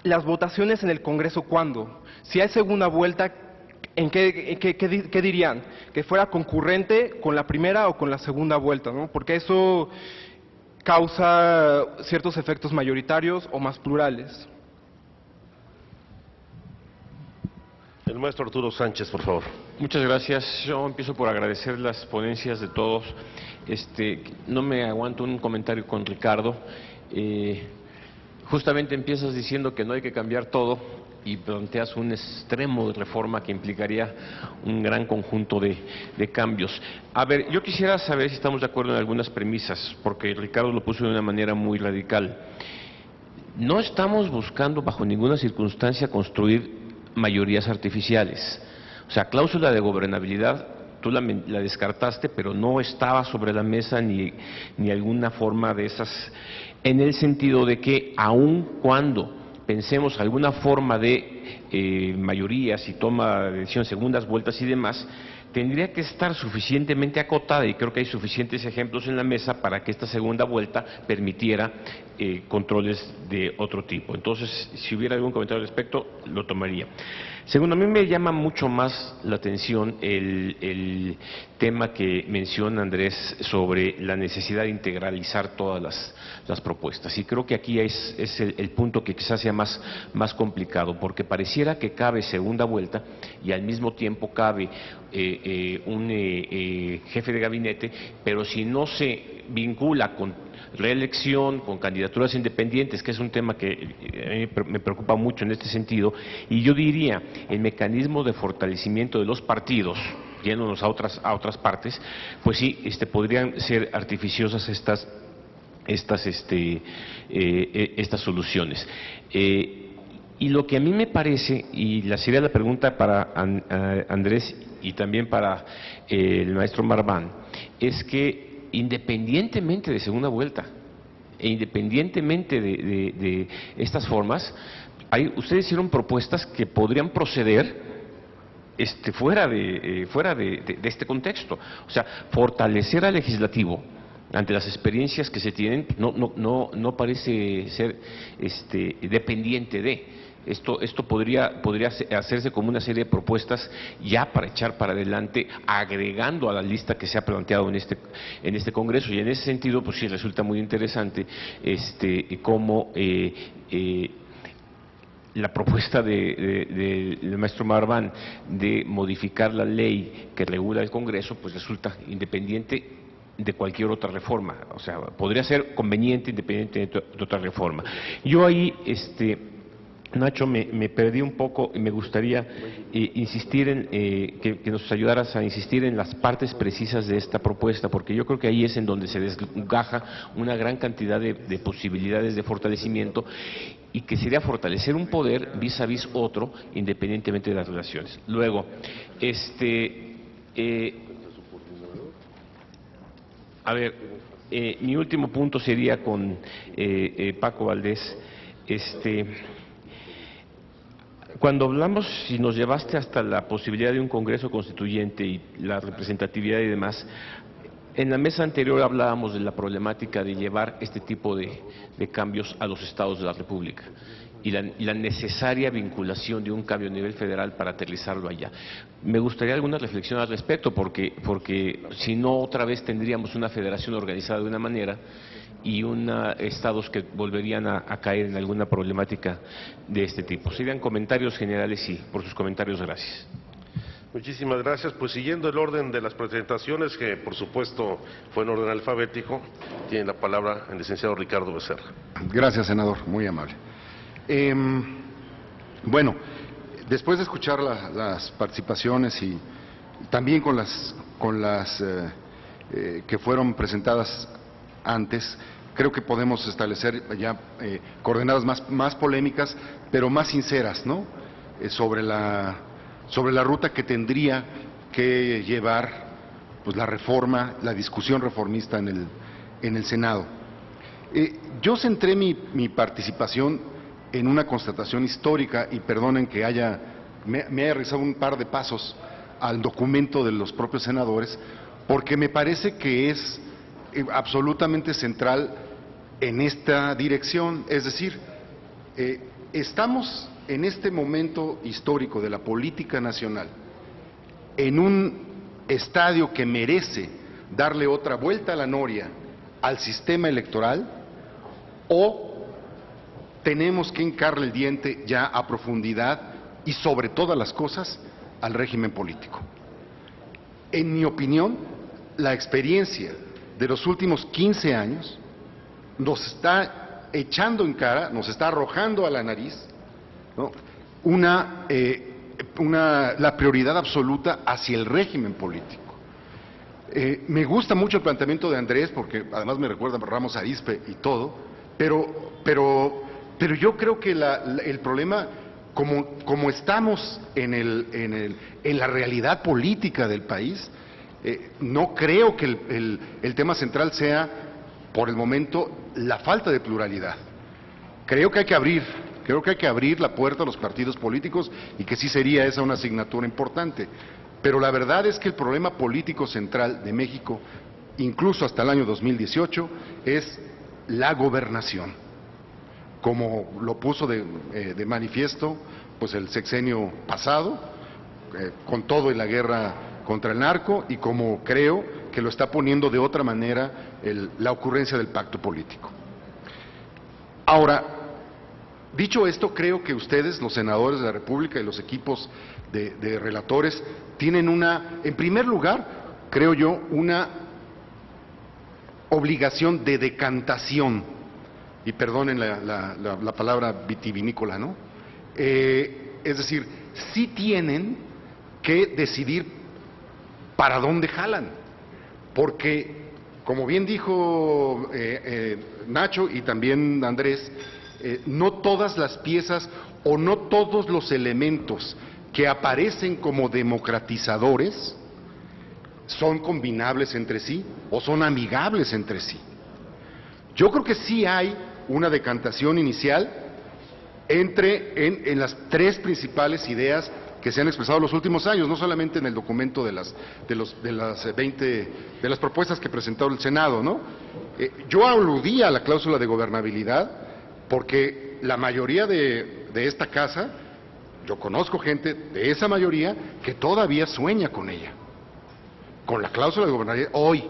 S9: las votaciones en el Congreso. ¿Cuándo? Si hay segunda vuelta, ¿en qué dirían? ¿Que fuera concurrente con la primera o con la segunda vuelta, ¿no? Porque eso causa ciertos efectos mayoritarios o más plurales.
S1: El maestro Arturo Sánchez, por favor.
S10: Muchas gracias. Yo empiezo por agradecer las ponencias de todos. No me aguanto un comentario con Ricardo. Justamente empiezas diciendo que no hay que cambiar todo y planteas un extremo de reforma que implicaría un gran conjunto de cambios. A ver, yo quisiera saber si estamos de acuerdo en algunas premisas, porque Ricardo lo puso de una manera muy radical. No estamos buscando bajo ninguna circunstancia construir mayorías artificiales. O sea, cláusula de gobernabilidad, tú la descartaste, pero no estaba sobre la mesa ni alguna forma de esas, en el sentido de que aun cuando pensemos alguna forma de mayorías y toma de decisiones, segundas vueltas y demás, tendría que estar suficientemente acotada, y creo que hay suficientes ejemplos en la mesa para que esta segunda vuelta permitiera controles de otro tipo. Entonces, si hubiera algún comentario al respecto, lo tomaría. Segundo, a mí me llama mucho más la atención el tema que menciona Andrés sobre la necesidad de integralizar todas las propuestas. Y creo que aquí es el punto que quizás sea más complicado, porque pareciera que cabe segunda vuelta y al mismo tiempo cabe un jefe de gabinete, pero si no se vincula con reelección, con candidaturas independientes, que es un tema que me preocupa mucho en este sentido, y yo diría, el mecanismo de fortalecimiento de los partidos, yéndonos a otras partes, pues sí, podrían ser artificiosas estas soluciones. Y lo que a mí me parece, y sería la pregunta para Andrés y también para el maestro Marván, es que independientemente de segunda vuelta e independientemente de estas formas, ustedes hicieron propuestas que podrían proceder fuera de este contexto. O sea, fortalecer al legislativo ante las experiencias que se tienen no parece ser dependiente de. Esto podría hacerse como una serie de propuestas ya para echar para adelante, agregando a la lista que se ha planteado en este Congreso, y en ese sentido pues sí resulta muy interesante cómo la propuesta del maestro Marván de modificar la ley que regula el Congreso pues resulta independiente de cualquier otra reforma. O sea, podría ser conveniente independiente de otra reforma. Yo ahí Nacho, me perdí un poco y me gustaría insistir en que nos ayudaras a insistir en las partes precisas de esta propuesta, porque yo creo que ahí es en donde se desgaja una gran cantidad de posibilidades de fortalecimiento, y que sería fortalecer un poder vis a vis otro, independientemente de las relaciones. Luego, mi último punto sería con Paco Valdés. Cuando hablamos, si nos llevaste hasta la posibilidad de un Congreso Constituyente y la representatividad y demás, en la mesa anterior hablábamos de la problemática de llevar este tipo de cambios a los estados de la República y la necesaria vinculación de un cambio a nivel federal para aterrizarlo allá. Me gustaría alguna reflexión al respecto, porque si no, otra vez tendríamos una federación organizada de una manera y estados que volverían a caer en alguna problemática de este tipo. Serían comentarios generales, y por sus comentarios, gracias.
S1: Muchísimas gracias. Pues siguiendo el orden de las presentaciones, que por supuesto fue en orden alfabético, tiene la palabra el licenciado Ricardo Becerra.
S2: Gracias, senador, muy amable. Bueno, después de escuchar las participaciones y también con las que fueron presentadas antes, creo que podemos establecer ya coordenadas más polémicas, pero más sinceras, ¿no? Sobre la ruta que tendría que llevar pues la reforma, la discusión reformista en el Senado. Yo centré mi participación en una constatación histórica, y perdonen que me haya realizado un par de pasos al documento de los propios senadores, porque me parece que es absolutamente central en esta dirección. Es decir, estamos en este momento histórico de la política nacional en un estadio que merece darle otra vuelta a la noria al sistema electoral, o tenemos que hincarle el diente ya a profundidad y sobre todas las cosas al régimen político. En mi opinión, la experiencia de los últimos 15 años nos está echando en cara, nos está arrojando a la nariz, ¿no?, la prioridad absoluta hacia el régimen político. Me gusta mucho el planteamiento de Andrés, porque además me recuerda a Ramos Arizpe y todo, pero yo creo que el problema, como estamos en la realidad política del país, no creo que el tema central sea, por el momento, la falta de pluralidad. Creo que hay que abrir la puerta a los partidos políticos, y que sí sería esa una asignatura importante. Pero la verdad es que el problema político central de México, incluso hasta el año 2018, es la gobernación, como lo puso de manifiesto pues el sexenio pasado, con todo en la guerra contra el narco, y como creo que lo está poniendo de otra manera la ocurrencia del pacto político. Ahora, dicho esto, creo que ustedes, los senadores de la República y los equipos de relatores, tienen en primer lugar, creo yo, una obligación de decantación, y perdonen la palabra vitivinícola, ¿no? Es decir, sí tienen que decidir para dónde jalan, porque, como bien dijo Nacho y también Andrés, no todas las piezas o no todos los elementos que aparecen como democratizadores son combinables entre sí o son amigables entre sí. Yo creo que sí hay una decantación inicial en las tres principales ideas que se han expresado en los últimos años, no solamente en el documento de las propuestas que presentó el Senado, ¿no? Yo aludí a la cláusula de gobernabilidad porque la mayoría de esta casa, yo conozco gente de esa mayoría que todavía sueña con ella, con la cláusula de gobernabilidad hoy.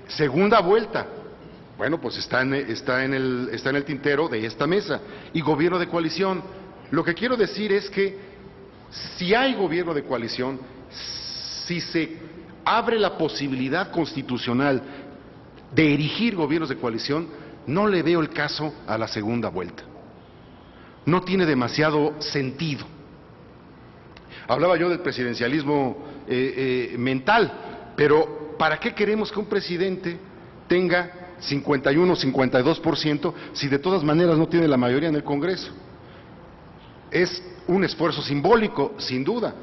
S2: Segunda vuelta, bueno, pues está en el tintero de esta mesa. Y gobierno de coalición. Lo que quiero decir es que si hay gobierno de coalición, si se abre la posibilidad constitucional de erigir gobiernos de coalición, no le veo el caso a la segunda vuelta. No tiene demasiado sentido. Hablaba yo del presidencialismo mental, pero ¿para qué queremos que un presidente tenga 51 o 52% si de todas maneras no tiene la mayoría en el Congreso? Es un esfuerzo simbólico, sin duda,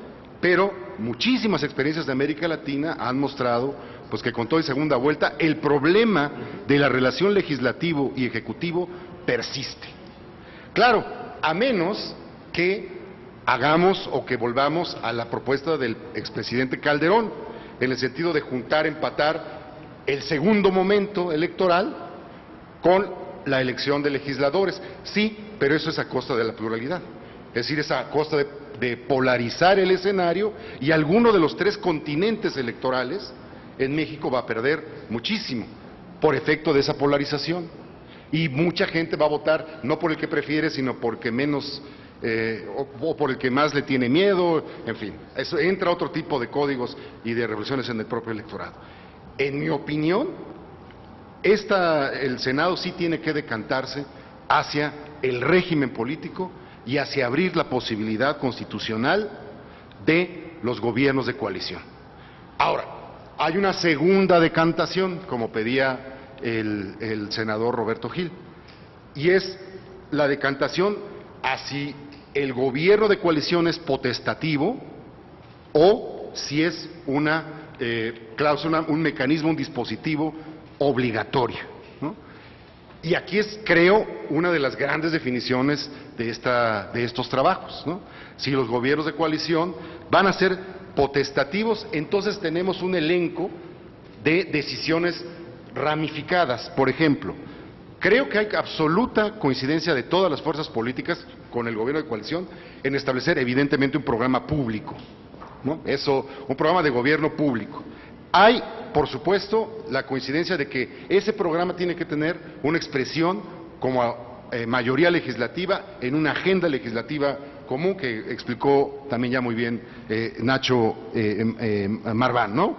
S2: pero muchísimas experiencias de América Latina han mostrado pues que con toda segunda vuelta el problema de la relación legislativo y ejecutivo persiste. Claro, a menos que hagamos o que volvamos a la propuesta del expresidente Calderón, en el sentido de juntar, empatar el segundo momento electoral con la elección de legisladores. Sí, pero eso es a costa de la pluralidad. Es decir, es a costa de polarizar el escenario, y alguno de los tres continentes electorales en México va a perder muchísimo por efecto de esa polarización. Y mucha gente va a votar no por el que prefiere, sino porque menos o por el que más le tiene miedo, en fin, eso entra otro tipo de códigos y de reflexiones en el propio electorado. En mi opinión, el Senado sí tiene que decantarse hacia el régimen político y hacia abrir la posibilidad constitucional de los gobiernos de coalición. Ahora, hay una segunda decantación, como pedía el senador Roberto Gil, y es la decantación a si el gobierno de coalición es potestativo o si es una cláusula, un mecanismo, un dispositivo obligatorio, ¿no? Y aquí es, creo, una de las grandes definiciones de estos trabajos, ¿no? Si los gobiernos de coalición van a ser potestativos, entonces tenemos un elenco de decisiones ramificadas. Por ejemplo, creo que hay absoluta coincidencia de todas las fuerzas políticas con el gobierno de coalición en establecer evidentemente un programa público, ¿no? Eso, un programa de gobierno público. Hay, por supuesto, la coincidencia de que ese programa tiene que tener una expresión como mayoría legislativa en una agenda legislativa común que explicó también ya muy bien Nacho Marván, ¿no?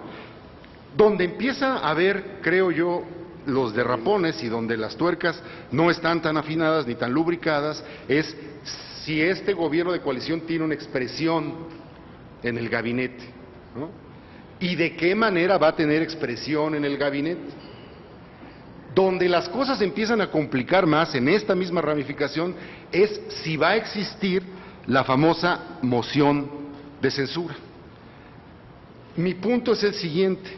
S2: Donde empieza a haber, creo yo, los derrapones y donde las tuercas no están tan afinadas ni tan lubricadas es si este gobierno de coalición tiene una expresión en el gabinete, ¿no? ¿Y de qué manera va a tener expresión en el gabinete? Donde las cosas empiezan a complicar más en esta misma ramificación es si va a existir la famosa moción de censura. Mi punto es el siguiente: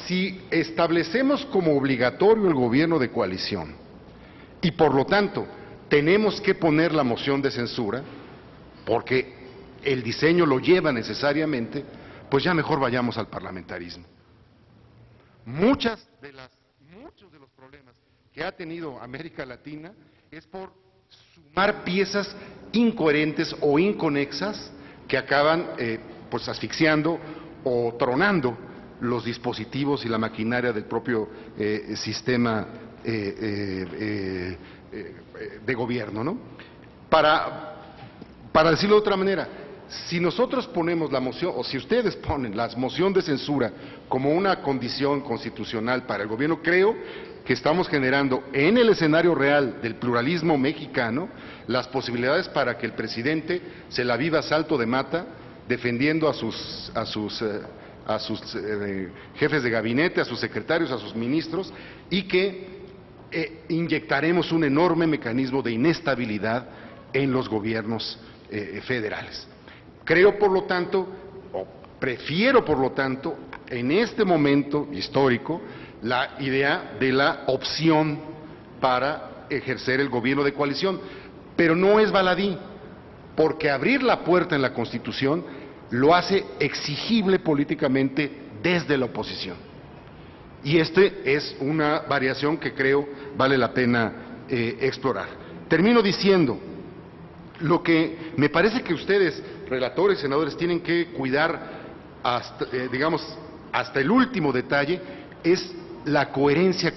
S2: si establecemos como obligatorio el gobierno de coalición y por lo tanto tenemos que poner la moción de censura, porque el diseño lo lleva necesariamente, pues ya mejor vayamos al parlamentarismo. Muchos de los problemas que ha tenido América Latina es por sumar piezas incoherentes o inconexas que acaban pues asfixiando o tronando los dispositivos y la maquinaria del propio sistema de gobierno, ¿no? Para decirlo de otra manera, si nosotros ponemos la moción, o si ustedes ponen la moción de censura como una condición constitucional para el gobierno, creo que estamos generando en el escenario real del pluralismo mexicano las posibilidades para que el presidente se la viva a salto de mata defendiendo a sus jefes de gabinete, a sus secretarios, a sus ministros, y que inyectaremos un enorme mecanismo de inestabilidad en los gobiernos federales. Creo, por lo tanto, o prefiero, por lo tanto, en este momento histórico, la idea de la opción para ejercer el gobierno de coalición, pero no es baladí, porque abrir la puerta en la Constitución lo hace exigible políticamente desde la oposición. Y es una variación que creo vale la pena explorar. Termino diciendo, lo que me parece que ustedes, relatores, senadores, tienen que cuidar hasta, hasta el último detalle, es la coherencia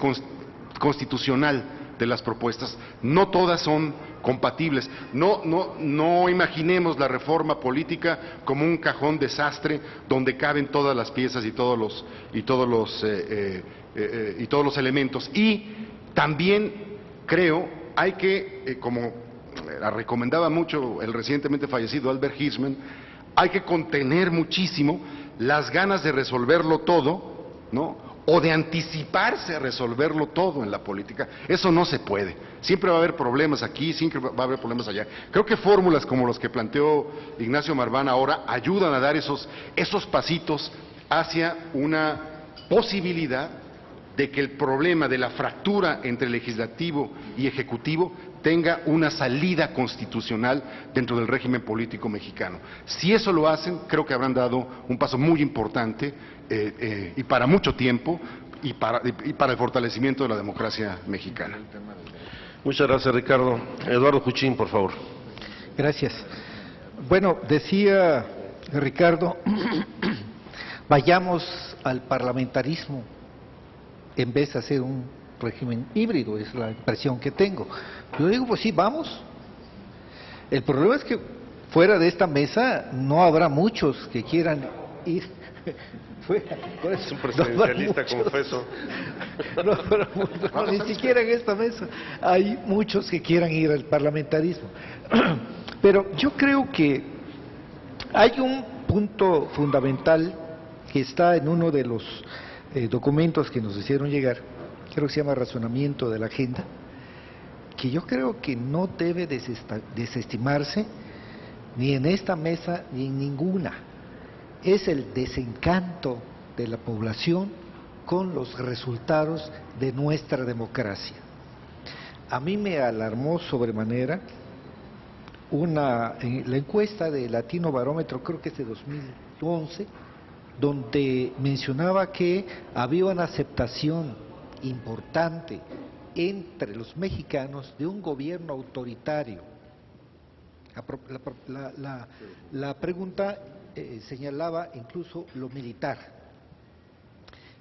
S2: constitucional de las propuestas. No todas son compatibles. No imaginemos la reforma política como un cajón desastre donde caben todas las piezas y todos los elementos. Y también creo hay que, como la recomendaba mucho el recientemente fallecido Albert Hirschman, hay que contener muchísimo las ganas de resolverlo todo, ¿no? O de anticiparse a resolverlo todo en la política. Eso no se puede. Siempre va a haber problemas aquí, siempre va a haber problemas allá. Creo que fórmulas como los que planteó Ignacio Marván ahora ayudan a dar esos pasitos hacia una posibilidad de que el problema de la fractura entre legislativo y ejecutivo tenga una salida constitucional dentro del régimen político mexicano. Si eso lo hacen, creo que habrán dado un paso muy importante y para mucho tiempo y para el fortalecimiento de la democracia mexicana.
S1: Muchas gracias, Ricardo. Eduardo Juchín, por favor.
S3: Gracias. Bueno, decía Ricardo, vayamos al parlamentarismo en vez de hacer un régimen híbrido, es la impresión que tengo. Yo digo, pues sí, vamos. El problema es que fuera de esta mesa no habrá muchos que quieran ir.
S1: Es un presidencialista, confeso.
S3: Ni siquiera en esta mesa hay muchos que quieran ir al parlamentarismo. Pero yo creo que hay un punto fundamental que está en uno de los documentos que nos hicieron llegar, creo que se llama Razonamiento de la Agenda, que yo creo que no debe desestimarse ni en esta mesa ni en ninguna. Es el desencanto de la población con los resultados de nuestra democracia. A mí me alarmó sobremanera la encuesta de Latino Barómetro, creo que es de 2011, donde mencionaba que había una aceptación importante entre los mexicanos de un gobierno autoritario. La pregunta señalaba incluso lo militar.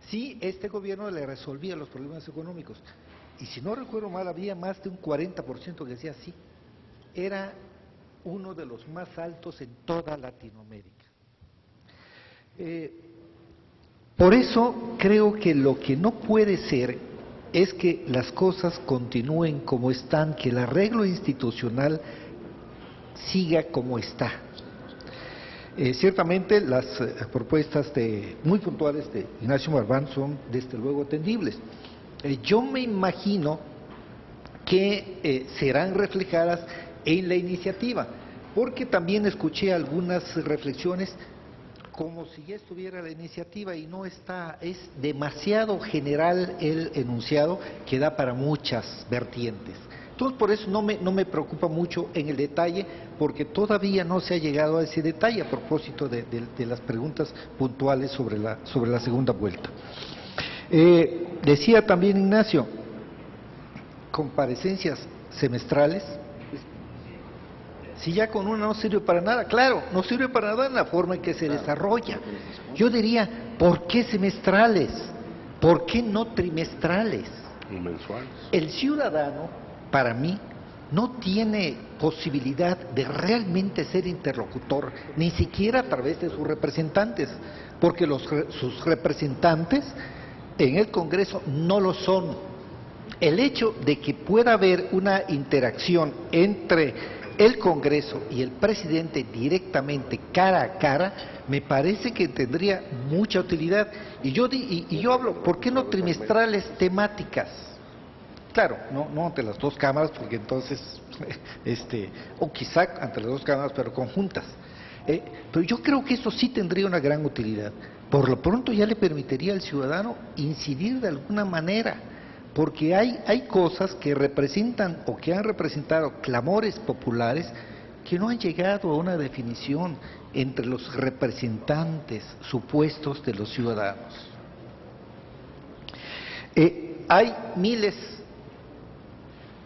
S3: Sí, este gobierno le resolvía los problemas económicos, y si no recuerdo mal, había más de un 40% que decía sí. Era uno de los más altos en toda Latinoamérica. Por eso creo que lo que no puede ser es que las cosas continúen como están, que el arreglo institucional siga como está. Ciertamente las propuestas muy puntuales de Ignacio Marván son desde luego atendibles. Yo me imagino que serán reflejadas en la iniciativa, porque también escuché algunas reflexiones como si ya estuviera la iniciativa y no está, es demasiado general el enunciado que da para muchas vertientes. Entonces por eso no me preocupa mucho en el detalle, porque todavía no se ha llegado a ese detalle a propósito de las preguntas puntuales sobre la segunda vuelta. Decía también Ignacio, comparecencias semestrales, si ya con una no sirve para nada, claro, no sirve para nada en la forma en que se desarrolla. Yo diría, ¿por qué semestrales? ¿Por qué no trimestrales?
S1: Mensuales.
S3: El ciudadano, para mí, no tiene posibilidad de realmente ser interlocutor, ni siquiera a través de sus representantes, porque sus representantes en el Congreso no lo son. El hecho de que pueda haber una interacción entre el Congreso y el presidente directamente cara a cara, me parece que tendría mucha utilidad. Y yo hablo, ¿por qué no trimestrales temáticas? Claro, no ante las dos cámaras, porque entonces, o quizá ante las dos cámaras, pero conjuntas. Pero yo creo que eso sí tendría una gran utilidad. Por lo pronto ya le permitiría al ciudadano incidir de alguna manera, porque hay cosas que representan o que han representado clamores populares que no han llegado a una definición entre los representantes supuestos de los ciudadanos. Hay miles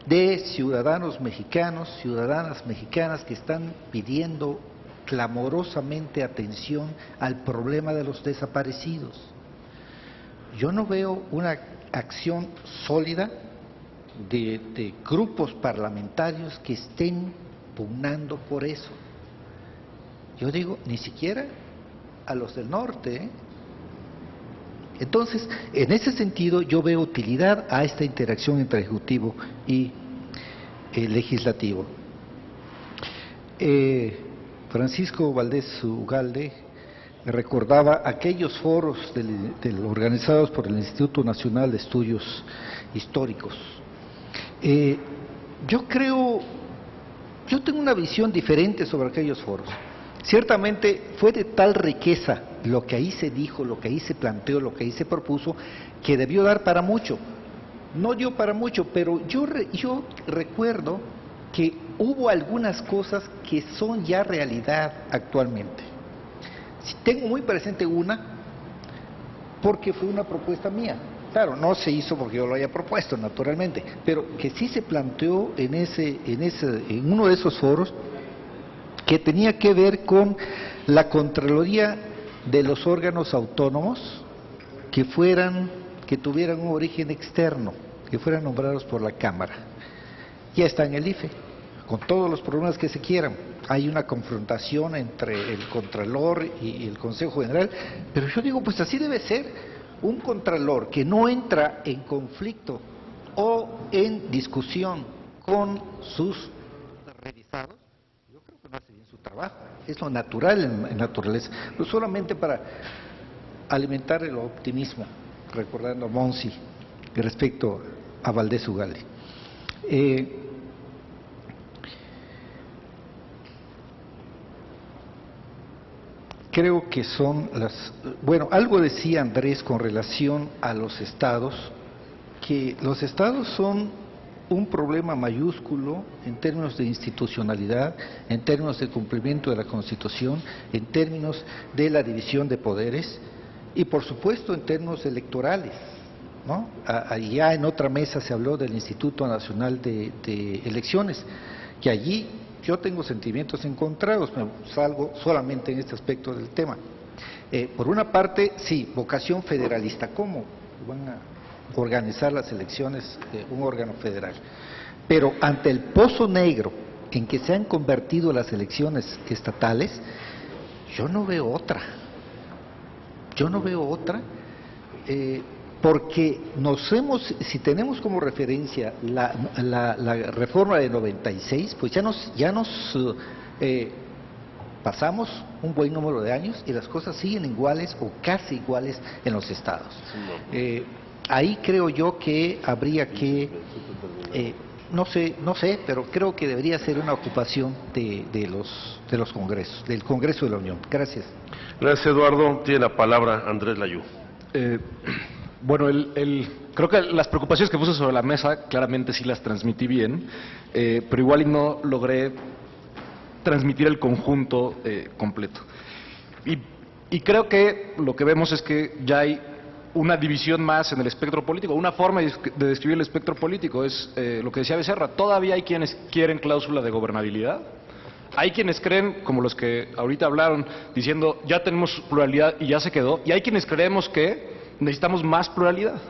S3: de ciudadanos mexicanos, ciudadanas mexicanas que están pidiendo clamorosamente atención al problema de los desaparecidos. Yo no veo una acción sólida de grupos parlamentarios que estén pugnando por eso. Yo digo, ni siquiera a los del norte. Entonces, en ese sentido, yo veo utilidad a esta interacción entre ejecutivo y legislativo. Francisco Valdés Ugalde recordaba aquellos foros organizados por el Instituto Nacional de Estudios Históricos. Yo tengo una visión diferente sobre aquellos foros. Ciertamente fue de tal riqueza lo que ahí se dijo, lo que ahí se planteó, lo que ahí se propuso, que debió dar para mucho. No dio para mucho, pero yo recuerdo que hubo algunas cosas que son ya realidad actualmente. Tengo muy presente una, porque fue una propuesta mía. Claro, no se hizo porque yo lo haya propuesto, naturalmente, pero que sí se planteó en uno de esos foros, que tenía que ver con la Contraloría de los órganos autónomos que tuvieran un origen externo, que fueran nombrados por la Cámara. Ya está en el IFE, con todos los problemas que se quieran. Hay una confrontación entre el Contralor y el Consejo General, pero yo digo, pues así debe ser. Un Contralor que no entra en conflicto o en discusión con sus revisados, yo creo que no hace bien su trabajo. Es lo natural en naturaleza, pero solamente para alimentar el optimismo, recordando a Monsi respecto a Valdés Ugalde. Creo que son las... Bueno, algo decía Andrés con relación a los estados, que los estados son un problema mayúsculo en términos de institucionalidad, en términos de cumplimiento de la Constitución, en términos de la división de poderes y, por supuesto, en términos electorales, ¿no? Ya en otra mesa se habló del Instituto Nacional de Elecciones, que allí yo tengo sentimientos encontrados, me salgo solamente en este aspecto del tema. Por una parte, sí, vocación federalista, ¿cómo van a organizar las elecciones de un órgano federal? Pero ante el pozo negro en que se han convertido las elecciones estatales, yo no veo otra. Porque si tenemos como referencia la reforma de 96, pues ya nos pasamos un buen número de años y las cosas siguen iguales o casi iguales en los estados. Ahí creo yo que habría que, no sé, pero creo que debería ser una ocupación de los congresos, del Congreso de la Unión. Gracias.
S1: Gracias, Eduardo. Tiene la palabra Andrés Layú.
S4: Bueno, creo que las preocupaciones que puse sobre la mesa claramente sí las transmití bien, pero igual y no logré transmitir el conjunto completo. Y creo que lo que vemos es que ya hay una división más en el espectro político, una forma de describir el espectro político es lo que decía Becerra. Todavía hay quienes quieren cláusula de gobernabilidad, hay quienes creen, como los que ahorita hablaron, diciendo ya tenemos pluralidad y ya se quedó, y hay quienes creemos que necesitamos más pluralidad.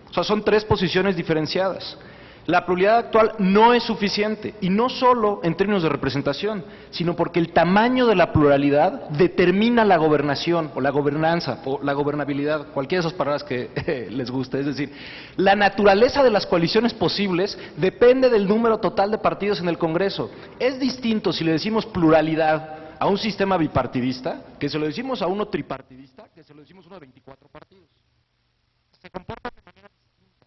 S4: O sea, son tres posiciones diferenciadas. La pluralidad actual no es suficiente, y no solo en términos de representación, sino porque el tamaño de la pluralidad determina la gobernación, o la gobernanza, o la gobernabilidad, cualquiera de esas palabras que les guste. Es decir, la naturaleza de las coaliciones posibles depende del número total de partidos en el Congreso. Es distinto si le decimos pluralidad a un sistema bipartidista, que se lo decimos a uno tripartidista, que se lo decimos a uno de 24 partidos. Se comporta de manera distinta.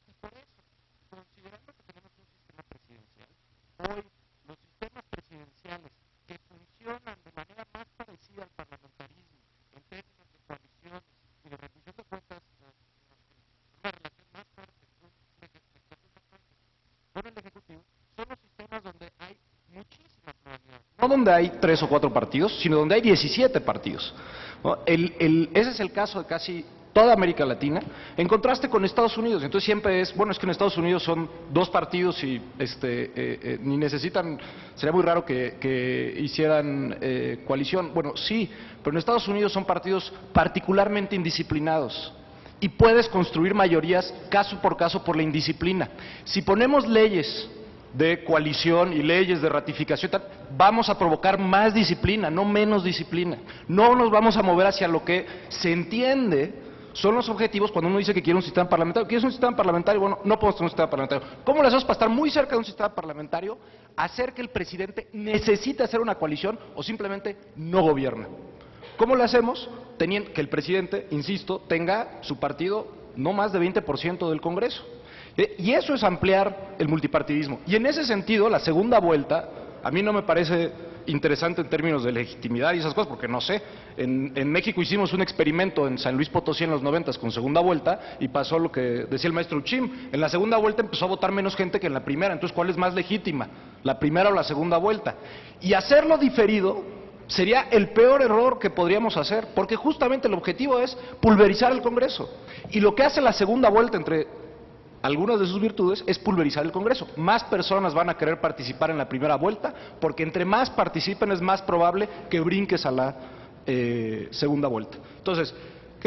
S4: Y por eso, considerando que tenemos un sistema presidencial, hoy los sistemas presidenciales que funcionan de manera más parecida al parlamentarismo, en términos de coaliciones y de rendición de cuentas, una relación más fuerte con el Ejecutivo, son los sistemas donde hay muchísima pluralidad. No donde hay 3 o 4 partidos, sino donde hay 17 partidos. ¿No? Ese es el caso de casi toda América Latina, en contraste con Estados Unidos. Entonces siempre es, bueno, es que en Estados Unidos son 2 partidos y ni necesitan, sería muy raro que hicieran coalición. Bueno, sí, pero en Estados Unidos son partidos particularmente indisciplinados. Y puedes construir mayorías caso por la indisciplina. Si ponemos leyes de coalición y leyes de ratificación, vamos a provocar más disciplina, no menos disciplina. No nos vamos a mover hacia lo que se entiende son los objetivos cuando uno dice que quiere un sistema parlamentario. ¿Quieres un sistema parlamentario? Bueno, no podemos tener un sistema parlamentario. ¿Cómo le hacemos para estar muy cerca de un sistema parlamentario? Hacer que el presidente necesite hacer una coalición o simplemente no gobierna. ¿Cómo lo hacemos? Teniendo que el presidente, insisto, tenga su partido no más de 20% del Congreso. Y eso es ampliar el multipartidismo. Y en ese sentido, la segunda vuelta, a mí no me parece interesante en términos de legitimidad y esas cosas, porque no sé, en México hicimos un experimento en San Luis Potosí en los 90s con segunda vuelta y pasó lo que decía el maestro Uchim. En la segunda vuelta empezó a votar menos gente que en la primera. Entonces, ¿cuál es más legítima? ¿La primera o la segunda vuelta? Y hacerlo diferido sería el peor error que podríamos hacer, porque justamente el objetivo es pulverizar el Congreso. Y lo que hace la segunda vuelta, entre algunas de sus virtudes, es pulverizar el Congreso. Más personas van a querer participar en la primera vuelta, porque entre más participen es más probable que brinques a la segunda vuelta. Entonces,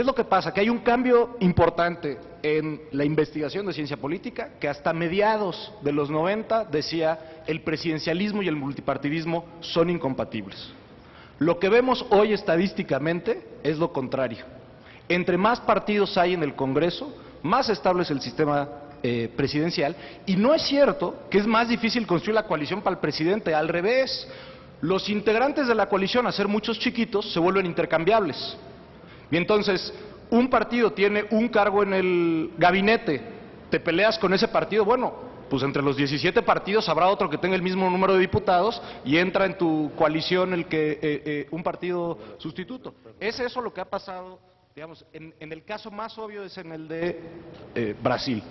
S6: ¿Qué es lo que pasa? Que hay un cambio importante en la investigación de ciencia política, que hasta mediados de los 90 decía el presidencialismo y el multipartidismo son incompatibles. Lo que vemos hoy estadísticamente es lo contrario. Entre más partidos hay en el Congreso, más estable es el sistema presidencial, y no es cierto que es más difícil construir la coalición para el presidente, al revés. Los integrantes de la coalición, a ser muchos chiquitos, se vuelven intercambiables. Y entonces, un partido tiene un cargo en el gabinete, te peleas con ese partido, bueno, pues entre los 17 partidos habrá otro que tenga el mismo número de diputados y entra en tu coalición un partido sustituto. ¿Es eso lo que ha pasado? Digamos, en el caso más obvio es en el de Brasil.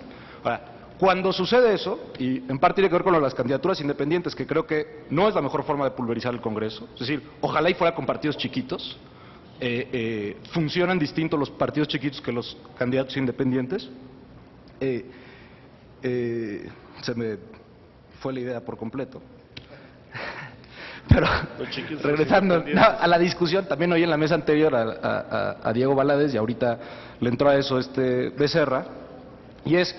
S6: Ahora, cuando sucede eso, y en parte tiene que ver con las candidaturas independientes, que creo que no es la mejor forma de pulverizar el Congreso, es decir, ojalá y fuera con partidos chiquitos, funcionan distintos los partidos chiquitos que los candidatos independientes. Se me fue la idea por completo. Pero regresando a la discusión, también hoy en la mesa anterior a Diego Valadez, y ahorita le entró a eso Becerra, y es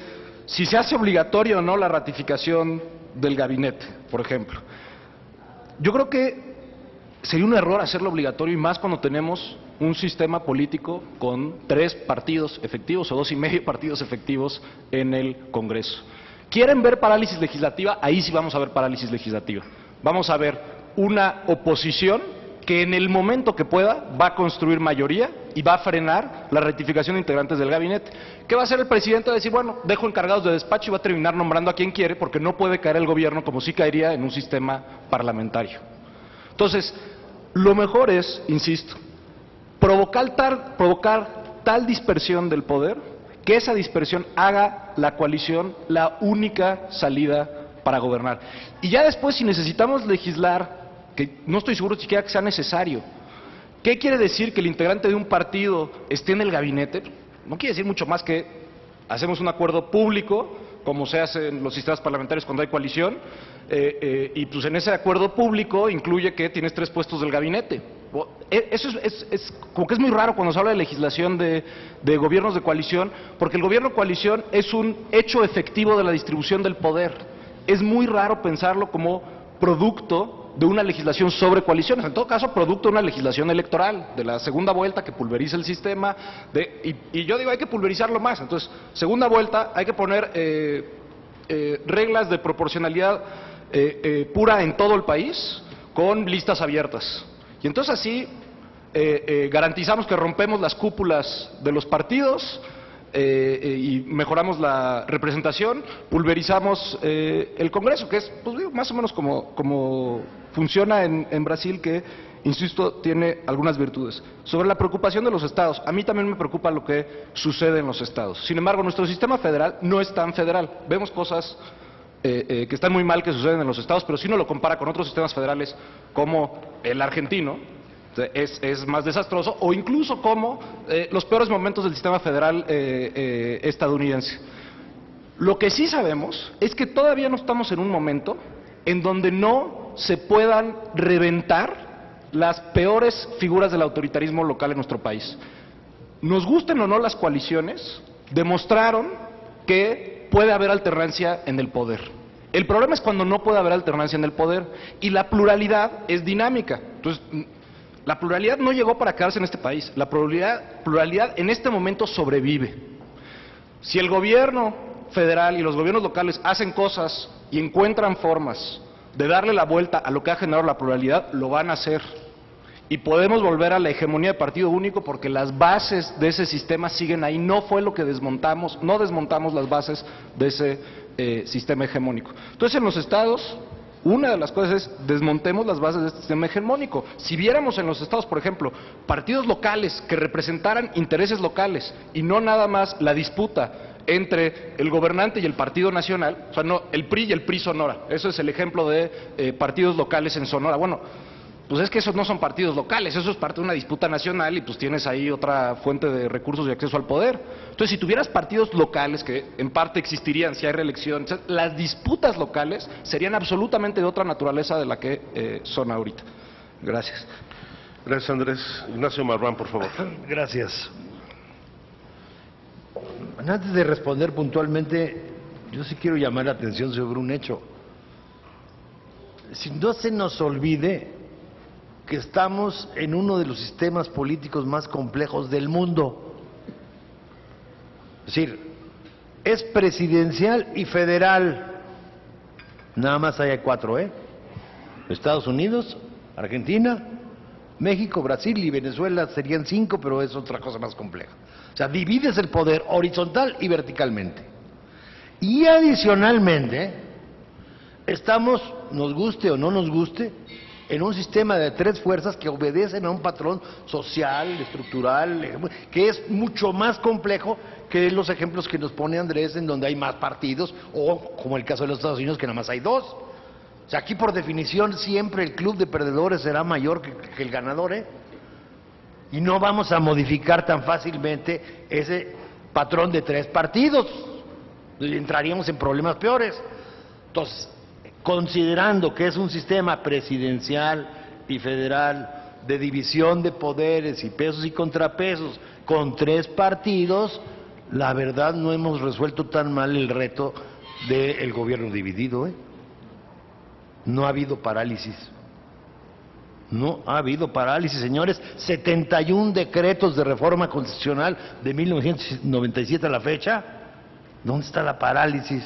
S6: si se hace obligatorio o no la ratificación del gabinete, por ejemplo. Yo creo que sería un error hacerlo obligatorio, y más cuando tenemos un sistema político con 3 partidos efectivos o 2,5 partidos efectivos en el Congreso. ¿Quieren ver parálisis legislativa? Ahí sí vamos a ver parálisis legislativa. Vamos a ver una oposición que en el momento que pueda va a construir mayoría y va a frenar la ratificación de integrantes del gabinete. ¿Qué va a hacer el presidente? Va a decir, bueno, dejo encargados de despacho y va a terminar nombrando a quien quiere, porque no puede caer el gobierno como sí caería en un sistema parlamentario. Entonces, lo mejor es, insisto, provocar tal dispersión del poder que esa dispersión haga la coalición la única salida para gobernar. Y ya después, si necesitamos legislar, que no estoy seguro siquiera que sea necesario, ¿qué quiere decir que el integrante de un partido esté en el gabinete? No quiere decir mucho más que hacemos un acuerdo público, como se hace en los sistemas parlamentarios cuando hay coalición, y pues en ese acuerdo público incluye que tienes 3 puestos del gabinete. Eso es como que es muy raro cuando se habla de legislación de gobiernos de coalición, porque el gobierno de coalición es un hecho efectivo de la distribución del poder. Es muy raro pensarlo como producto de una legislación sobre coaliciones, en todo caso producto de una legislación electoral, de la segunda vuelta que pulveriza el sistema, y yo digo hay que pulverizarlo más. Entonces, segunda vuelta, hay que poner reglas de proporcionalidad pura en todo el país, con listas abiertas. Y entonces así garantizamos que rompemos las cúpulas de los partidos, y mejoramos la representación, pulverizamos el Congreso, que es pues, digo, más o menos como funciona en Brasil, que, insisto, tiene algunas virtudes. Sobre la preocupación de los estados, a mí también me preocupa lo que sucede en los estados. Sin embargo, nuestro sistema federal no es tan federal. Vemos cosas que están muy mal que suceden en los estados, pero si uno lo compara con otros sistemas federales como el argentino, es más desastroso, o incluso como los peores momentos del sistema federal estadounidense. Lo que sí sabemos es que todavía no estamos en un momento en donde no se puedan reventar las peores figuras del autoritarismo local en nuestro país. Nos gusten o no las coaliciones, demostraron que puede haber alternancia en el poder. El problema es cuando no puede haber alternancia en el poder, y la pluralidad es dinámica. Entonces, la pluralidad no llegó para quedarse en este país. La pluralidad en este momento sobrevive. Si el gobierno federal y los gobiernos locales hacen cosas y encuentran formas de darle la vuelta a lo que ha generado la pluralidad, lo van a hacer. Y podemos volver a la hegemonía de partido único, porque las bases de ese sistema siguen ahí. No fue lo que desmontamos, no desmontamos las bases de ese sistema hegemónico. Entonces, en los estados, una de las cosas es desmontemos las bases de este sistema hegemónico. Si viéramos en los estados, por ejemplo, partidos locales que representaran intereses locales y no nada más la disputa entre el gobernante y el partido nacional, o sea, no, el PRI y el PRI Sonora, eso es el ejemplo de partidos locales en Sonora. Bueno, pues es que esos no son partidos locales, eso es parte de una disputa nacional, y pues tienes ahí otra fuente de recursos y acceso al poder. Entonces, si tuvieras partidos locales, que en parte existirían si hay reelección, las disputas locales serían absolutamente de otra naturaleza de la que son ahorita. Gracias.
S1: Gracias, Andrés. Ignacio Marván, por favor.
S5: Gracias. Antes de responder puntualmente, yo sí quiero llamar la atención sobre un hecho. Si no se nos olvide que estamos en uno de los sistemas políticos más complejos del mundo. Es decir, es presidencial y federal. Nada más hay 4, Estados Unidos, Argentina, México, Brasil y Venezuela serían 5, pero es otra cosa más compleja. O sea, divides el poder horizontal y verticalmente. Y adicionalmente, estamos, nos guste o no nos guste, en un sistema de 3 fuerzas que obedecen a un patrón social, estructural, que es mucho más complejo que los ejemplos que nos pone Andrés, en donde hay más partidos, o como el caso de los Estados Unidos, que nada más hay 2. O sea, aquí por definición siempre el club de perdedores será mayor que el ganador, Y no vamos a modificar tan fácilmente ese patrón de 3 partidos. Entraríamos en problemas peores. Entonces, considerando que es un sistema presidencial y federal de división de poderes y pesos y contrapesos con 3 partidos, la verdad no hemos resuelto tan mal el reto del gobierno dividido, No ha habido parálisis. No ha habido parálisis, señores. 71 decretos de reforma constitucional de 1997 a la fecha. ¿Dónde está la parálisis?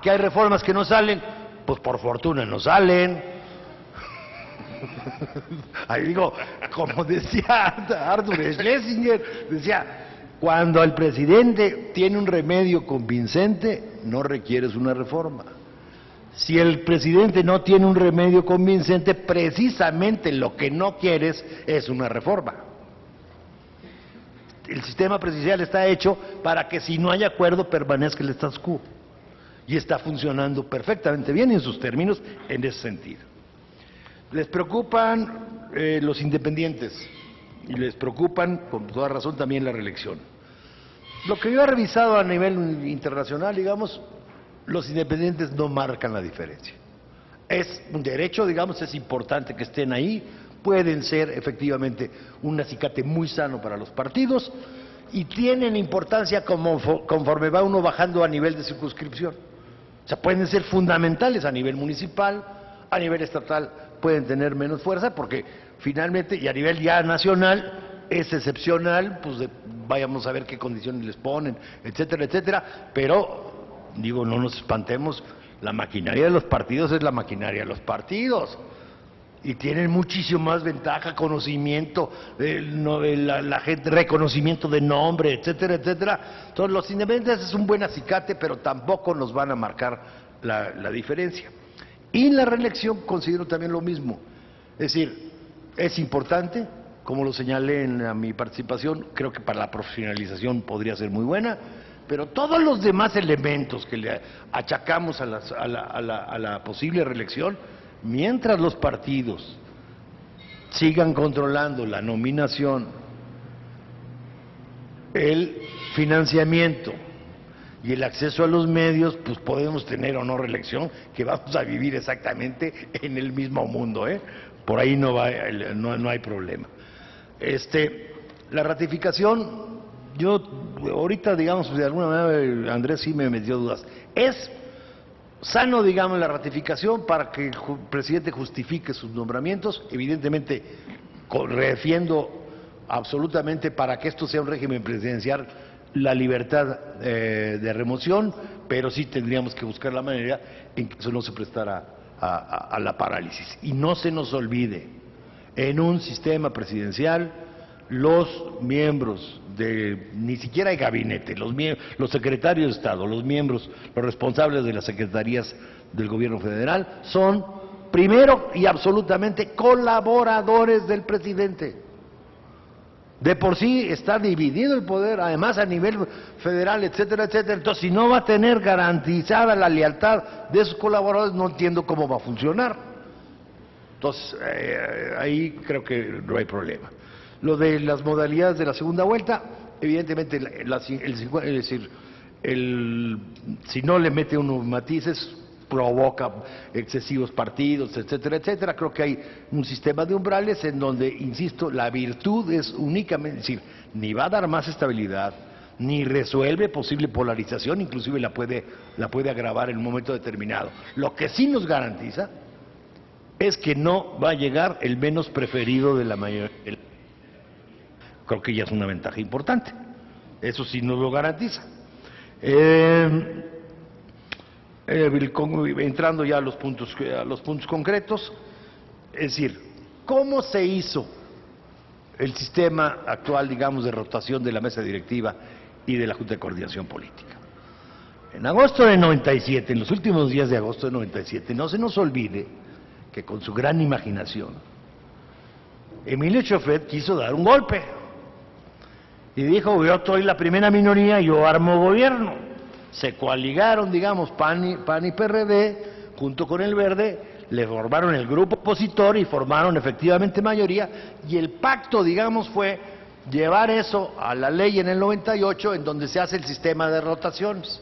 S5: ¿Que hay reformas que no salen? Pues por fortuna no salen. Ahí digo, como decía Arthur Schlesinger, decía, cuando el presidente tiene un remedio convincente, no requieres una reforma. Si el presidente no tiene un remedio convincente, precisamente lo que no quieres es una reforma. El sistema presidencial está hecho para que si no hay acuerdo permanezca el status quo. Y está funcionando perfectamente bien en sus términos en ese sentido. Les preocupan los independientes y les preocupan, con toda razón, también la reelección. Lo que yo he revisado a nivel internacional, digamos, los independientes no marcan la diferencia. Es un derecho, digamos, es importante que estén ahí, pueden ser efectivamente un acicate muy sano para los partidos y tienen importancia conforme va uno bajando a nivel de circunscripción. O sea, pueden ser fundamentales a nivel municipal, a nivel estatal pueden tener menos fuerza porque finalmente, y a nivel ya nacional, es excepcional, pues vayamos a ver qué condiciones les ponen, etcétera, etcétera, pero, digo, no nos espantemos, la maquinaria de los partidos es la maquinaria de los partidos. Y tienen muchísimo más ventaja, conocimiento, la gente, reconocimiento de nombre, etcétera, etcétera. Entonces los independientes es un buen acicate, pero tampoco nos van a marcar la diferencia. Y en la reelección considero también lo mismo. Es decir, es importante, como lo señalé en mi participación, creo que para la profesionalización podría ser muy buena, pero todos los demás elementos que le achacamos a la posible reelección, mientras los partidos sigan controlando la nominación, el financiamiento y el acceso a los medios, pues podemos tener o no reelección, que vamos a vivir exactamente en el mismo mundo, Por ahí no hay problema. La ratificación, yo ahorita, digamos, de alguna manera Andrés sí me metió dudas. Es sano, digamos, la ratificación para que el presidente justifique sus nombramientos, evidentemente defiendo absolutamente para que esto sea un régimen presidencial la libertad de remoción, pero sí tendríamos que buscar la manera en que eso no se prestara a la parálisis. Y no se nos olvide, en un sistema presidencial, los miembros ni siquiera hay gabinete, los secretarios de Estado, los responsables de las secretarías del gobierno federal, son primero y absolutamente colaboradores del presidente. De por sí está dividido el poder, además a nivel federal, etcétera, etcétera. Entonces, si no va a tener garantizada la lealtad de sus colaboradores, no entiendo cómo va a funcionar. Entonces, ahí creo que no hay problema. Lo de las modalidades de la segunda vuelta, evidentemente, si no le mete unos matices, provoca excesivos partidos, etcétera, etcétera. Creo que hay un sistema de umbrales en donde, insisto, la virtud es únicamente, es decir, ni va a dar más estabilidad, ni resuelve posible polarización, inclusive la puede agravar en un momento determinado. Lo que sí nos garantiza es que no va a llegar el menos preferido de la mayoría. Creo que ya es una ventaja importante. Eso sí nos lo garantiza. Entrando ya a los puntos concretos, es decir, ¿cómo se hizo el sistema actual, digamos, de rotación de la mesa directiva y de la Junta de Coordinación Política? En agosto de 97, en los últimos días de agosto de 97, no se nos olvide que con su gran imaginación, Emilio Chofet quiso dar un golpe y dijo: yo estoy la primera minoría, yo armo gobierno. Se coaligaron, digamos, PAN y PRD, junto con el Verde, le formaron el grupo opositor y formaron efectivamente mayoría, y el pacto, digamos, fue llevar eso a la ley en el 98, en donde se hace el sistema de rotaciones.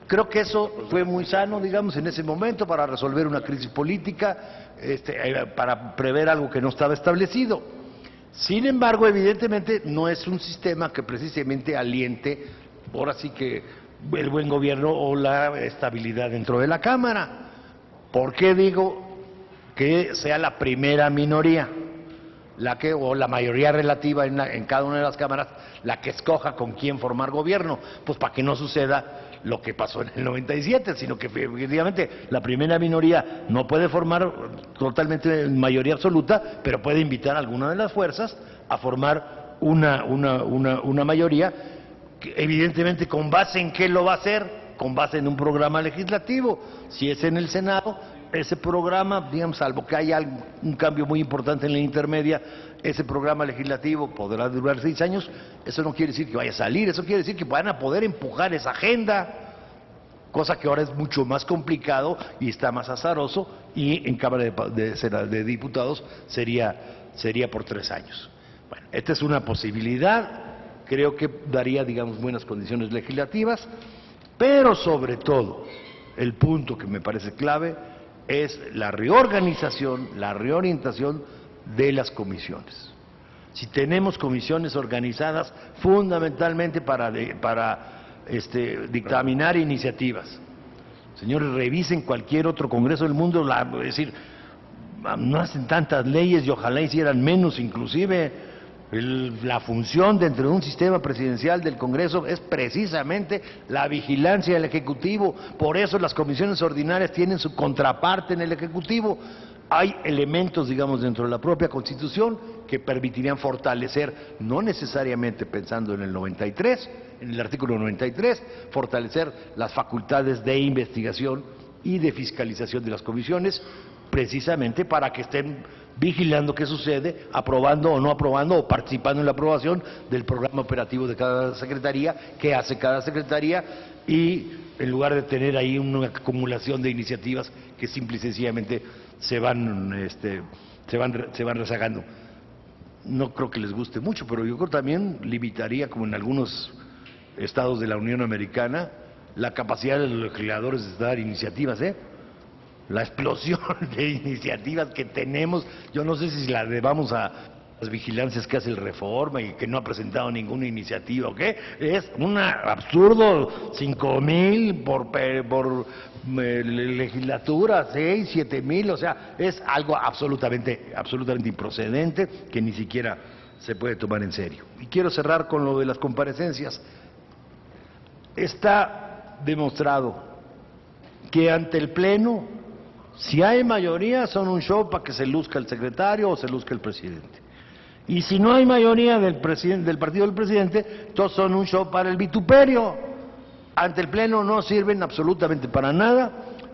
S5: Creo que eso fue muy sano, digamos, en ese momento para resolver una crisis política, para prever algo que no estaba establecido. Sin embargo, evidentemente, no es un sistema que precisamente aliente, ahora sí que, el buen gobierno o la estabilidad dentro de la Cámara. ¿Por qué digo que sea la primera minoría, o la mayoría relativa en cada una de las cámaras, la que escoja con quién formar gobierno? Pues para que no suceda lo que pasó en el 97, sino que efectivamente la primera minoría no puede formar totalmente mayoría absoluta, pero puede invitar a alguna de las fuerzas a formar una mayoría, que evidentemente con base en qué lo va a hacer, con base en un programa legislativo. Si es en el Senado, ese programa, digamos, salvo que haya un cambio muy importante en la intermedia, ese programa legislativo podrá durar 6 años. Eso no quiere decir que vaya a salir, eso quiere decir que van a poder empujar esa agenda, cosa que ahora es mucho más complicado y está más azaroso, y en Cámara de Diputados sería por 3 años. Bueno, esta es una posibilidad, creo que daría, digamos, buenas condiciones legislativas, pero sobre todo, el punto que me parece clave es la reorganización, la reorientación de las comisiones. Si tenemos comisiones organizadas fundamentalmente para dictaminar iniciativas, señores, revisen cualquier otro congreso del mundo, es decir, no hacen tantas leyes y ojalá hicieran menos. Inclusive la función dentro de un sistema presidencial del Congreso es precisamente la vigilancia del Ejecutivo. Por eso las comisiones ordinarias tienen su contraparte en el Ejecutivo. Hay elementos, digamos, dentro de la propia Constitución que permitirían fortalecer, no necesariamente pensando en el 93, en el artículo 93, fortalecer las facultades de investigación y de fiscalización de las comisiones, precisamente para que estén vigilando qué sucede, aprobando o no aprobando, o participando en la aprobación del programa operativo de cada secretaría, qué hace cada secretaría, y en lugar de tener ahí una acumulación de iniciativas que simple y sencillamente se van rezagando. No creo que les guste mucho, pero yo creo también limitaría, como en algunos estados de la Unión Americana, la capacidad de los legisladores de dar iniciativas, la explosión de iniciativas que tenemos. Yo no sé si la debamos a las vigilancias que hace el Reforma y que no ha presentado ninguna iniciativa o qué. Es un absurdo, 5,000 por legislatura, 6, 7,000, o sea, es algo absolutamente improcedente que ni siquiera se puede tomar en serio. Y quiero cerrar con lo de las comparecencias. Está demostrado que ante el Pleno, si hay mayoría, son un show para que se luzca el secretario o se luzca el presidente. Y si no hay mayoría del partido del presidente, todos son un show para el vituperio. Ante el Pleno no sirven absolutamente para nada.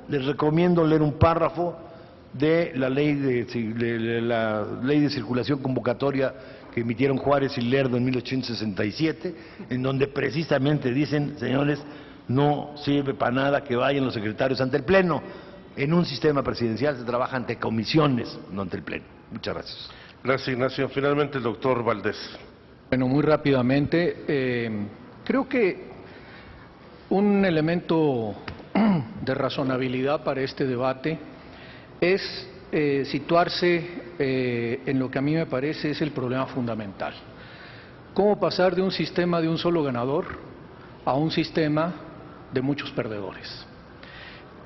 S5: Les recomiendo leer un párrafo de la ley de circulación convocatoria que emitieron Juárez y Lerdo en 1867, en donde precisamente dicen: señores, no sirve para nada que vayan los secretarios ante el Pleno. En un sistema presidencial se trabaja ante comisiones, no ante el Pleno. Muchas gracias.
S1: Gracias, Ignacio. Finalmente, el doctor Valdés.
S6: Bueno, muy rápidamente, creo que un elemento de razonabilidad para este debate es situarse en lo que a mí me parece es el problema fundamental. cómo pasar de un sistema de un solo ganador a un sistema de muchos perdedores.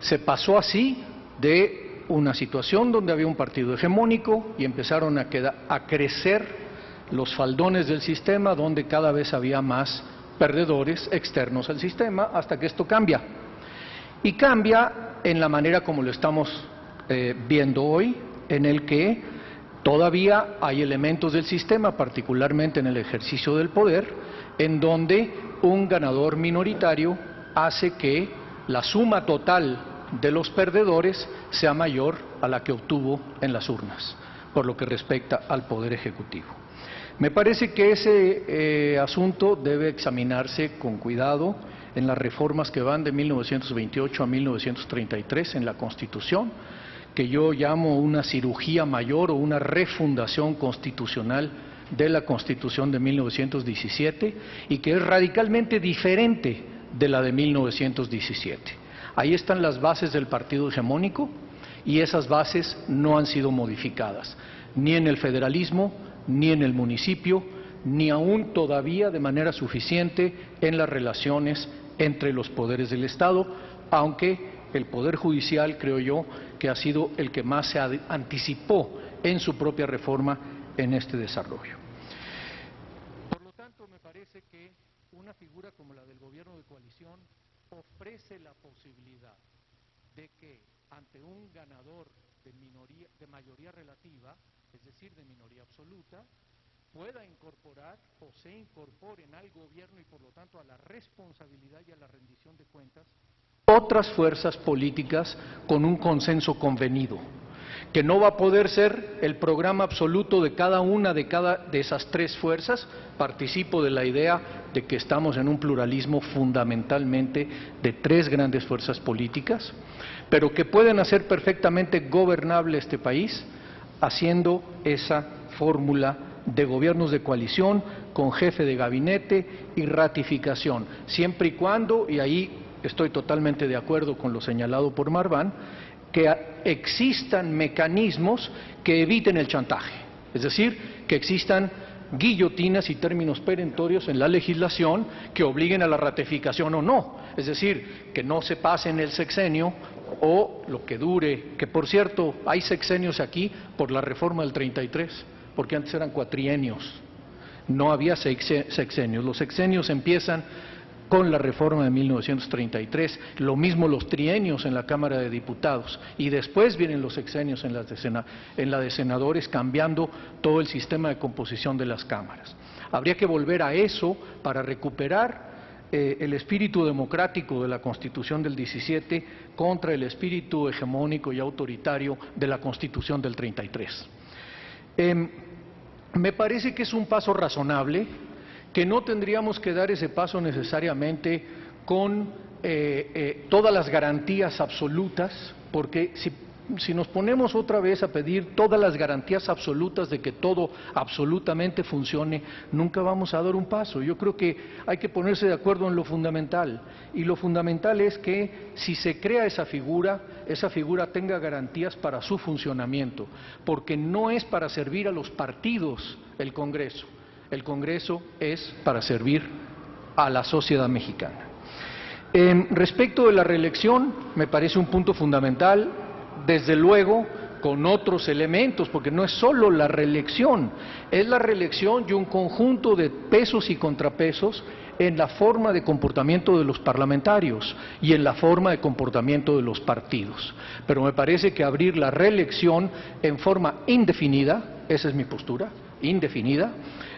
S6: Se pasó así de una situación donde había un partido hegemónico y empezaron a crecer los faldones del sistema, donde cada vez había más perdedores externos al sistema, hasta que esto cambia. Y cambia en la manera como lo estamos viendo hoy, en el que todavía hay elementos del sistema, particularmente en el ejercicio del poder, en donde un ganador minoritario hace que la suma total de los perdedores sea mayor a la que obtuvo en las urnas, por lo que respecta al Poder Ejecutivo. Me parece que ese asunto debe examinarse con cuidado en las reformas que van de 1928 a 1933 en la Constitución, que yo llamo una cirugía mayor o una refundación constitucional de la Constitución de 1917 y que es radicalmente diferente de la de 1917. Ahí están las bases del partido hegemónico y esas bases no han sido modificadas, ni en el federalismo, ni en el municipio, ni aún todavía de manera suficiente en las relaciones entre los poderes del Estado, aunque el Poder Judicial, creo yo, que ha sido el que más se anticipó en su propia reforma en este desarrollo. Por lo tanto, me parece que una figura como la del gobierno de coalición ofrece la posibilidad de que ante un ganador de mayoría relativa, es decir, de minoría absoluta, pueda incorporar o se incorporen al gobierno y por lo tanto a la responsabilidad y a la rendición de cuentas otras fuerzas políticas con un consenso convenido, que no va a poder ser el programa absoluto de cada una de esas tres fuerzas. Participo de la idea de que estamos en un pluralismo fundamentalmente de tres grandes fuerzas políticas, pero que pueden hacer perfectamente gobernable este país haciendo esa fórmula de gobiernos de coalición con jefe de gabinete y ratificación, siempre y cuando, y ahí estoy totalmente de acuerdo con lo señalado por Marván, que existan mecanismos que eviten el chantaje, es decir, que existan guillotinas y términos perentorios en la legislación que obliguen a la ratificación o no, es decir, que no se pase en el sexenio o lo que dure, que por cierto hay sexenios aquí por la reforma del 33, porque antes eran cuatrienios, no había sexenios, los sexenios empiezan con la reforma de 1933, lo mismo los trienios en la Cámara de Diputados y después vienen los sexenios en la de senadores, cambiando todo el sistema de composición de las cámaras. Habría que volver a eso para recuperar el espíritu democrático de la Constitución del 17 contra el espíritu hegemónico y autoritario de la Constitución del 33. Me parece que es un paso razonable, que no tendríamos que dar ese paso necesariamente con todas las garantías absolutas, porque si nos ponemos otra vez a pedir todas las garantías absolutas de que todo absolutamente funcione, nunca vamos a dar un paso. Yo creo que hay que ponerse de acuerdo en lo fundamental, y lo fundamental es que si se crea esa figura tenga garantías para su funcionamiento, porque no es para servir a los partidos el Congreso. El Congreso es para servir a la sociedad mexicana. Respecto de la reelección, me parece un punto fundamental, desde luego con otros elementos, porque no es solo la reelección, es la reelección y un conjunto de pesos y contrapesos en la forma de comportamiento de los parlamentarios y en la forma de comportamiento de los partidos. Pero me parece que abrir la reelección en forma indefinida, esa es mi postura, indefinida,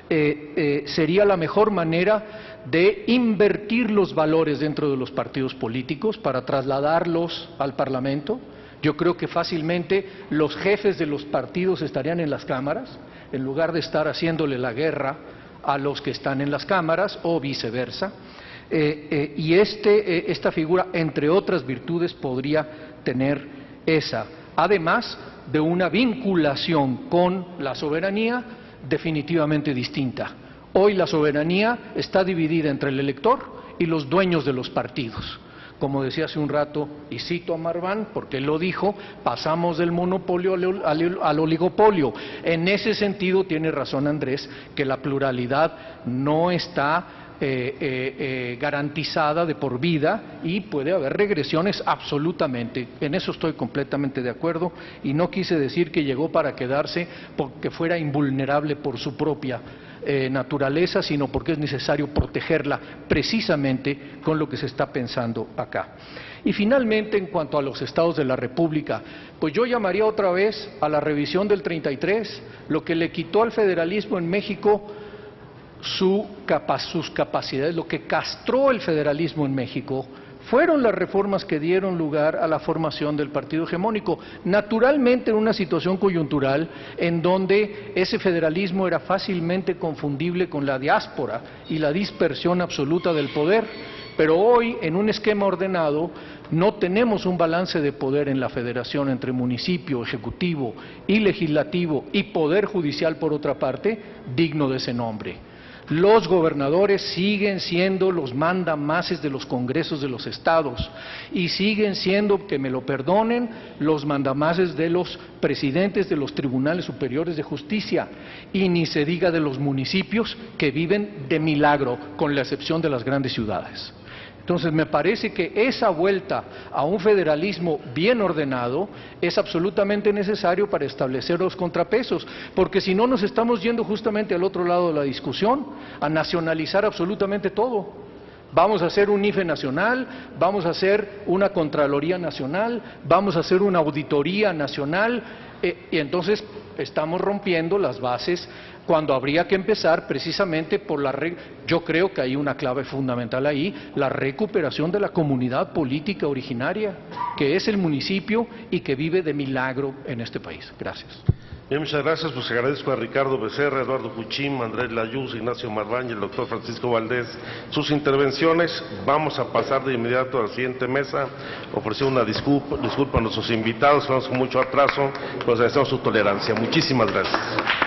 S6: sería la mejor manera de invertir los valores dentro de los partidos políticos para trasladarlos al Parlamento. Yo creo que fácilmente los jefes de los partidos estarían en las cámaras, en lugar de estar haciéndole la guerra a los que están en las cámaras o viceversa. Y esta figura, entre otras virtudes, podría tener esa, además de una vinculación con la soberanía definitivamente distinta. Hoy la soberanía está dividida entre el elector y los dueños de los partidos. como decía hace un rato, y cito a Marván, porque él lo dijo, pasamos del monopolio al oligopolio. En ese sentido tiene razón Andrés, que la pluralidad no está garantizada de por vida y puede haber regresiones absolutamente. En eso estoy completamente de acuerdo y no quise decir que llegó para quedarse porque fuera invulnerable por su propia naturaleza, sino porque es necesario protegerla precisamente con lo que se está pensando acá. Y finalmente, en cuanto a los estados de la República, pues yo llamaría otra vez a la revisión del 33, lo que le quitó al federalismo en México sus capacidades, lo que castró el federalismo en México fueron las reformas que dieron lugar a la formación del partido hegemónico, naturalmente en una situación coyuntural en donde ese federalismo era fácilmente confundible con la diáspora y la dispersión absoluta del poder, pero hoy en un esquema ordenado no tenemos un balance de poder en la federación entre municipio, ejecutivo y legislativo y poder judicial por otra parte, digno de ese nombre. Los gobernadores siguen siendo los mandamases de los congresos de los estados y siguen siendo, que me lo perdonen, los mandamases de los presidentes de los tribunales superiores de justicia y ni se diga de los municipios que viven de milagro, con la excepción de las grandes ciudades. Entonces, me parece que esa vuelta a un federalismo bien ordenado es absolutamente necesario para establecer los contrapesos, porque si no nos estamos yendo justamente al otro lado de la discusión, a nacionalizar absolutamente todo. Vamos a hacer un IFE nacional, vamos a hacer una Contraloría nacional, vamos a hacer una auditoría nacional, y entonces estamos rompiendo las bases cuando habría que empezar precisamente por yo creo que hay una clave fundamental ahí, la recuperación de la comunidad política originaria, que es el municipio y que vive de milagro en este país. Gracias.
S1: Bien, muchas gracias. Pues agradezco a Ricardo Becerra, Eduardo Puchín, Andrés Layuz, Ignacio Marván y el doctor Francisco Valdés sus intervenciones. Vamos a pasar de inmediato a la siguiente mesa. Ofrecer una disculpa a nuestros invitados, estamos con mucho atraso, pues agradecemos su tolerancia. Muchísimas gracias.